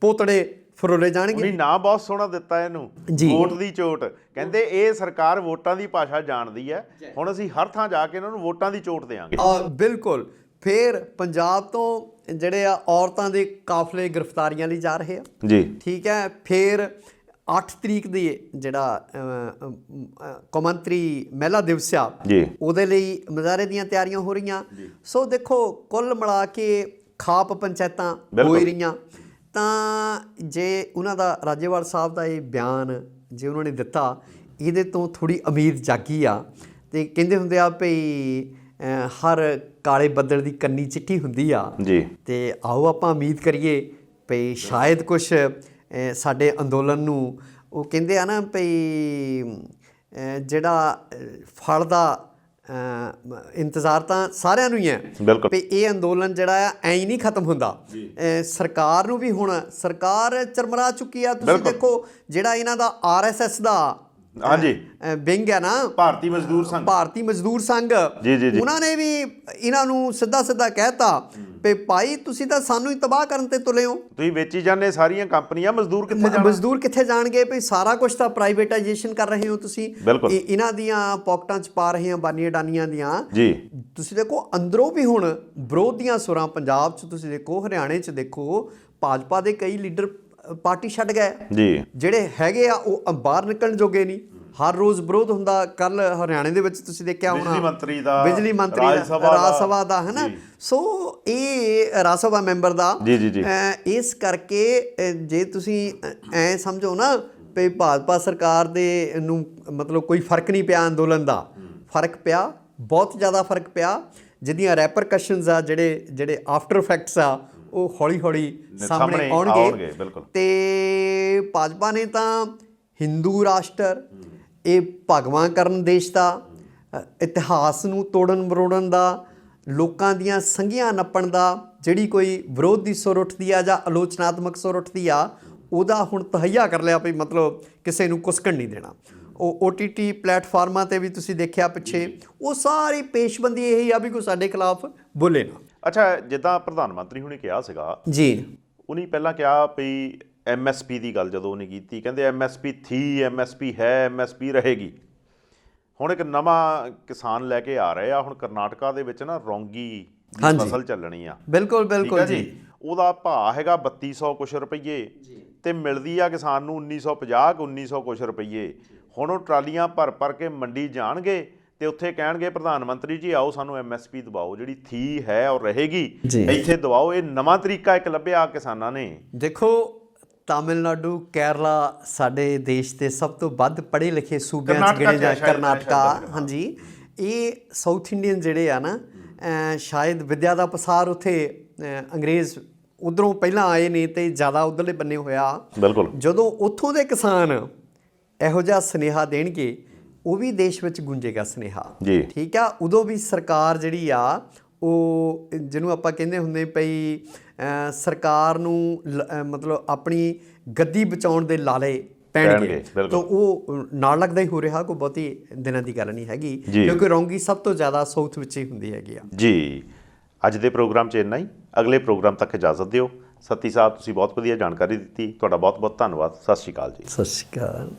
ਪੋਤੜੇ ਫਰੋਲੇ ਜਾਣਗੇ। ਉਹਨੇ ਨਾਂ ਬਹੁਤ ਸੋਹਣਾ ਦਿੱਤਾ ਇਹਨੂੰ, ਵੋਟ ਦੀ ਚੋਟ। ਕਹਿੰਦੇ ਇਹ ਸਰਕਾਰ ਵੋਟਾਂ ਦੀ ਭਾਸ਼ਾ ਜਾਣਦੀ ਹੈ, ਹੁਣ ਅਸੀਂ ਹਰ ਥਾਂ ਜਾ ਕੇ ਇਹਨਾਂ ਨੂੰ ਵੋਟਾਂ ਦੀ ਚੋਟ ਦੇਵਾਂਗੇ। ਬਿਲਕੁਲ, ਫਿਰ ਪੰਜਾਬ ਤੋਂ ਜਿਹੜੇ ਆ ਔਰਤਾਂ ਦੇ ਕਾਫਲੇ ਗ੍ਰਿਫਤਾਰੀਆਂ ਲਈ ਜਾ ਰਹੇ ਆ ਜੀ ਠੀਕ ਹੈ। ਫਿਰ 8 ਤਰੀਕ ਦੀ ਜਿਹੜਾ ਕੌਮਾਂਤਰੀ ਮਹਿਲਾ ਦਿਵਸ ਆ ਜੀ ਉਹਦੇ ਲਈ ਮੁਜ਼ਾਹਰੇ ਦੀਆਂ ਤਿਆਰੀਆਂ ਹੋ ਰਹੀਆਂ। ਸੋ ਦੇਖੋ ਕੁੱਲ ਮਿਲਾ ਕੇ ਖਾਪ ਪੰਚਾਇਤਾਂ ਹੋ ਹੀ ਰਹੀਆਂ। ਤਾਂ ਜੇ ਉਹਨਾਂ ਦਾ ਰਾਜੇਵਾਲ ਸਾਹਿਬ ਦਾ ਇਹ ਬਿਆਨ ਜੇ ਉਹਨਾਂ ਨੇ ਦਿੱਤਾ, ਇਹਦੇ ਤੋਂ ਥੋੜ੍ਹੀ ਉਮੀਦ ਜਾਗੀ ਆ। ਅਤੇ ਕਹਿੰਦੇ ਹੁੰਦੇ ਆ ਭਈ ਹਰ ਕਾਲੇ ਬੱਦਲ ਦੀ ਕੰਨੀ ਚਿੱਟੀ ਹੁੰਦੀ ਆ ਜੀ। ਅਤੇ ਆਓ ਆਪਾਂ ਉਮੀਦ ਕਰੀਏ ਭਈ ਸ਼ਾਇਦ ਕੁਛ ਸਾਡੇ ਅੰਦੋਲਨ ਨੂੰ, ਉਹ ਕਹਿੰਦੇ ਆ ਨਾ ਭਈ ਜਿਹੜਾ ਫਲ ਦਾ ਇੰਤਜ਼ਾਰ ਤਾਂ ਸਾਰਿਆਂ ਨੂੰ ਹੀ ਹੈ ਵੀ ਇਹ ਅੰਦੋਲਨ ਜਿਹੜਾ ਆ ਐਂ ਹੀ ਨਹੀਂ ਖਤਮ ਹੁੰਦਾ। ਸਰਕਾਰ ਨੂੰ ਵੀ ਹੁਣ ਸਰਕਾਰ ਚਰਮਰਾ ਚੁੱਕੀ ਆ। ਤੁਸੀਂ ਦੇਖੋ ਜਿਹੜਾ ਇਹਨਾਂ ਦਾ RSS ਦਾ ਹਾਂਜੀ ਵਿੰਗ ਹੈ ਨਾ, ਭਾਰਤੀ ਮਜ਼ਦੂਰ ਸੰਘ ਉਹਨਾਂ ਨੇ ਵੀ ਇਹਨਾਂ ਨੂੰ ਸਿੱਧਾ ਕਹਿਤਾ ਵੀ ਭਾਈ ਤੁਸੀਂ ਤਾਂ ਸਾਨੂੰ ਹੀ ਤਬਾਹ ਕਰਨ ਤੇ ਤੁਲੇ ਹੋ, ਤੁਸੀਂ ਵੇਚੀ ਜਾਂਦੇ ਸਾਰੀਆਂ ਕੰਪਨੀਆਂ, ਮਜ਼ਦੂਰ ਕਿੱਥੇ ਜਾਣਗੇ? ਵੀ ਸਾਰਾ ਕੁਝ ਤਾਂ ਪ੍ਰਾਈਵੇਟਾਈਜੇਸ਼ਨ ਕਰ ਰਹੇ ਹੋ ਤੁਸੀਂ, ਇਹਨਾਂ ਦੀਆਂ ਪੌਕਟਾਂ 'ਚ ਪਾ ਰਹੇ ਹੋ ਬਾਨੀਆਂ ਡਾਨੀਆਂ ਦੀਆਂ ਜੀ। ਤੁਸੀਂ ਦੇਖੋ ਅੰਦਰੋਂ ਵੀ ਹੁਣ ਵਿਰੋਧ ਦੀਆਂ ਸੁਰਾਂ ਪੰਜਾਬ 'ਚ ਤੁਸੀਂ ਦੇਖੋ, ਹਰਿਆਣੇ 'ਚ ਦੇਖੋ, ਭਾਜਪਾ ਦੇ ਕਈ ਲੀਡਰ ਪਾਰਟੀ ਛੱਡ ਗਏ ਜੀ। ਜਿਹੜੇ ਹੈਗੇ ਆ ਉਹ ਬਾਹਰ ਨਿਕਲਣ ਜੋਗੇ ਨਹੀਂ। ਹਰ ਰੋਜ਼ ਵਿਰੋਧ ਹੁੰਦਾ। ਕੱਲ ਹਰਿਆਣੇ ਦੇ ਵਿੱਚ ਤੁਸੀਂ ਦੇਖਿਆ ਹੋਣਾ ਬਿਜਲੀ ਮੰਤਰੀ ਰਾਜ ਸਭਾ ਦਾ ਹੈ ਨਾ। ਸੋ ਇਹ ਰਾਜ ਸਭਾ ਮੈਂਬਰ ਦਾ ਇਸ ਕਰਕੇ ਜੇ ਤੁਸੀਂ ਐਂ ਸਮਝੋ ਨਾ ਵੀ ਭਾਜਪਾ ਸਰਕਾਰ ਦੇ ਨੂੰ ਮਤਲਬ ਕੋਈ ਫਰਕ ਨਹੀਂ ਪਿਆ ਅੰਦੋਲਨ ਦਾ, ਫਰਕ ਪਿਆ, ਬਹੁਤ ਜ਼ਿਆਦਾ ਫਰਕ ਪਿਆ। ਜਿਹਦੀਆਂ ਰੈਪਰਕਸ਼ਨਸ ਆ, ਜਿਹੜੇ ਆਫਟਰ ਇਫੈਕਟਸ ਆ, ਉਹ ਹੌਲੀ ਸਾਹਮਣੇ ਆਉਣਗੇ। ਤੇ ਭਾਜਪਾ ਨੇ ਤਾਂ ਹਿੰਦੂ ਰਾਸ਼ਟਰ, ਇਹ ਭਗਵਾਂ ਕਰਨ ਦੇਸ਼ ਦਾ, ਇਤਿਹਾਸ ਨੂੰ ਤੋੜਨ ਮਰੋੜਨ ਦਾ, ਲੋਕਾਂ ਦੀਆਂ ਸੰਘੀਆਂ ਨੱਪਣ ਦਾ, ਜਿਹੜੀ ਕੋਈ ਵਿਰੋਧ ਦੀ ਸੁਰ ਉੱਠਦੀ ਆ ਜਾਂ ਆਲੋਚਨਾਤਮਕ ਸੁਰ ਉੱਠਦੀ ਆ, ਉਹਦਾ ਹੁਣ ਤਹੱਈਆ ਕਰ ਲਿਆ ਵੀ ਮਤਲਬ ਕਿਸੇ ਨੂੰ ਕੁਸਕਣ ਨਹੀਂ ਦੇਣਾ। ਉਹ OTT ਪਲੇਟਫਾਰਮਾਂ 'ਤੇ ਵੀ ਤੁਸੀਂ ਦੇਖਿਆ ਪਿੱਛੇ, ਉਹ ਸਾਰੀ ਪੇਸ਼ਬੰਦੀ ਇਹੀ ਆ ਵੀ ਕੋਈ ਸਾਡੇ ਖਿਲਾਫ ਬੋਲੇ ਨਾ। ਅੱਛਾ, ਜਿੱਦਾਂ ਪ੍ਰਧਾਨ ਮੰਤਰੀ ਹੁਣੇ ਕਿਹਾ ਸੀਗਾ ਜੀ, ਉਹਨੇ ਪਹਿਲਾਂ ਕਿਹਾ ਵੀ MSP ਦੀ ਗੱਲ ਜਦੋਂ ਉਹਨੇ ਕੀਤੀ, ਕਹਿੰਦੇ MSP ਥੀ, MSP ਹੈ, MSP ਰਹੇਗੀ। ਹੁਣ ਇੱਕ ਨਵਾਂ ਕਿਸਾਨ ਲੈ ਕੇ ਆ ਰਹੇ ਆ। ਹੁਣ ਕਰਨਾਟਕਾ ਦੇ ਵਿੱਚ ਨਾ ਰੌਂਗੀ ਦੀ ਫਸਲ ਚੱਲਣੀ ਆ। ਬਿਲਕੁਲ ਜੀ। ਉਹਦਾ ਭਾਅ ਹੈਗਾ 3200 ਕੁਛ ਰੁਪਈਏ ਤੇ ਮਿਲਦੀ ਆ ਕਿਸਾਨ ਨੂੰ 1950 ਕਿ 1900 ਕੁਛ ਰੁਪਈਏ। ਹੁਣ ਉਹ ਟਰਾਲੀਆਂ ਭਰ ਕੇ ਮੰਡੀ ਜਾਣਗੇ ਤੇ ਉੱਥੇ ਕਹਿਣਗੇ ਪ੍ਰਧਾਨ ਮੰਤਰੀ ਜੀ ਆਓ ਸਾਨੂੰ MSP ਦਵਾਓ, ਜਿਹੜੀ ਥੀ ਹੈ ਉਹ ਰਹੇਗੀ, ਇੱਥੇ ਦਵਾਓ। ਇਹ ਨਵਾਂ ਤਰੀਕਾ ਇੱਕ ਲੱਭਿਆ ਕਿਸਾਨਾਂ ਨੇ। ਦੇਖੋ ਤਾਮਿਲਨਾਡੂ, ਕੇਰਲਾ ਸਾਡੇ ਦੇਸ਼ ਦੇ ਸਭ ਤੋਂ ਵੱਧ ਪੜ੍ਹੇ ਲਿਖੇ ਸੂਬਿਆਂ 'ਚ ਗਿਣੇ ਜਾਂ ਕਰਨਾਟਕਾ, ਹਾਂਜੀ, ਇਹ ਸਾਊਥ ਇੰਡੀਅਨ ਜਿਹੜੇ ਆ ਨਾ, ਸ਼ਾਇਦ ਵਿੱਦਿਆ ਦਾ ਪਸਾਰ ਉੱਥੇ ਅੰਗਰੇਜ਼ ਉੱਧਰੋਂ ਪਹਿਲਾਂ ਆਏ ਨੇ ਤੇ ਜ਼ਿਆਦਾ ਉੱਧਰਲੇ ਬੰਨੇ ਹੋਇਆ। ਜਦੋਂ ਉੱਥੋਂ ਦੇ ਕਿਸਾਨ ਇਹੋ ਜਿਹਾ ਸੁਨੇਹਾ ਦੇਣਗੇ, ਉਹ ਵੀ ਦੇਸ਼ ਵਿੱਚ ਗੂੰਜੇਗਾ ਸੁਨੇਹਾ, ਠੀਕ ਆ। ਉਦੋਂ ਵੀ ਸਰਕਾਰ ਜਿਹੜੀ ਆ, ਉਹ ਜਿਹਨੂੰ ਆਪਾਂ ਕਹਿੰਦੇ ਹੁੰਦੇ ਪਈ ਸਰਕਾਰ ਨੂੰ ਮਤਲਬ ਆਪਣੀ ਗੱਦੀ ਬਚਾਉਣ ਦੇ ਲਾਲੇ ਪੈਣਗੇ। ਤਾਂ ਉਹ ਨਾਲ ਲੱਗਦਾ ਹੀ ਹੋ ਰਿਹਾ, ਕੋਈ ਬਹੁਤੀ ਦਿਨਾਂ ਦੀ ਗੱਲ ਨਹੀਂ ਹੈਗੀ, ਕਿਉਂਕਿ ਰੌਂਗੀ ਸਭ ਤੋਂ ਜ਼ਿਆਦਾ ਸਾਊਥ ਵਿੱਚ ਹੀ ਹੁੰਦੀ ਹੈਗੀ ਆ ਜੀ। ਅੱਜ ਦੇ ਪ੍ਰੋਗਰਾਮ 'ਚ ਇੰਨਾ ਹੀ। ਅਗਲੇ ਪ੍ਰੋਗਰਾਮ ਤੱਕ ਇਜਾਜ਼ਤ ਦਿਓ। ਸੱਤੀ ਸਾਹਿਬ, ਤੁਸੀਂ ਬਹੁਤ ਵਧੀਆ ਜਾਣਕਾਰੀ ਦਿੱਤੀ, ਤੁਹਾਡਾ ਬਹੁਤ ਬਹੁਤ ਧੰਨਵਾਦ। ਸਤਿ ਸ਼੍ਰੀ ਅਕਾਲ ਜੀ। ਸਤਿ ਸ਼੍ਰੀ ਅਕਾਲ।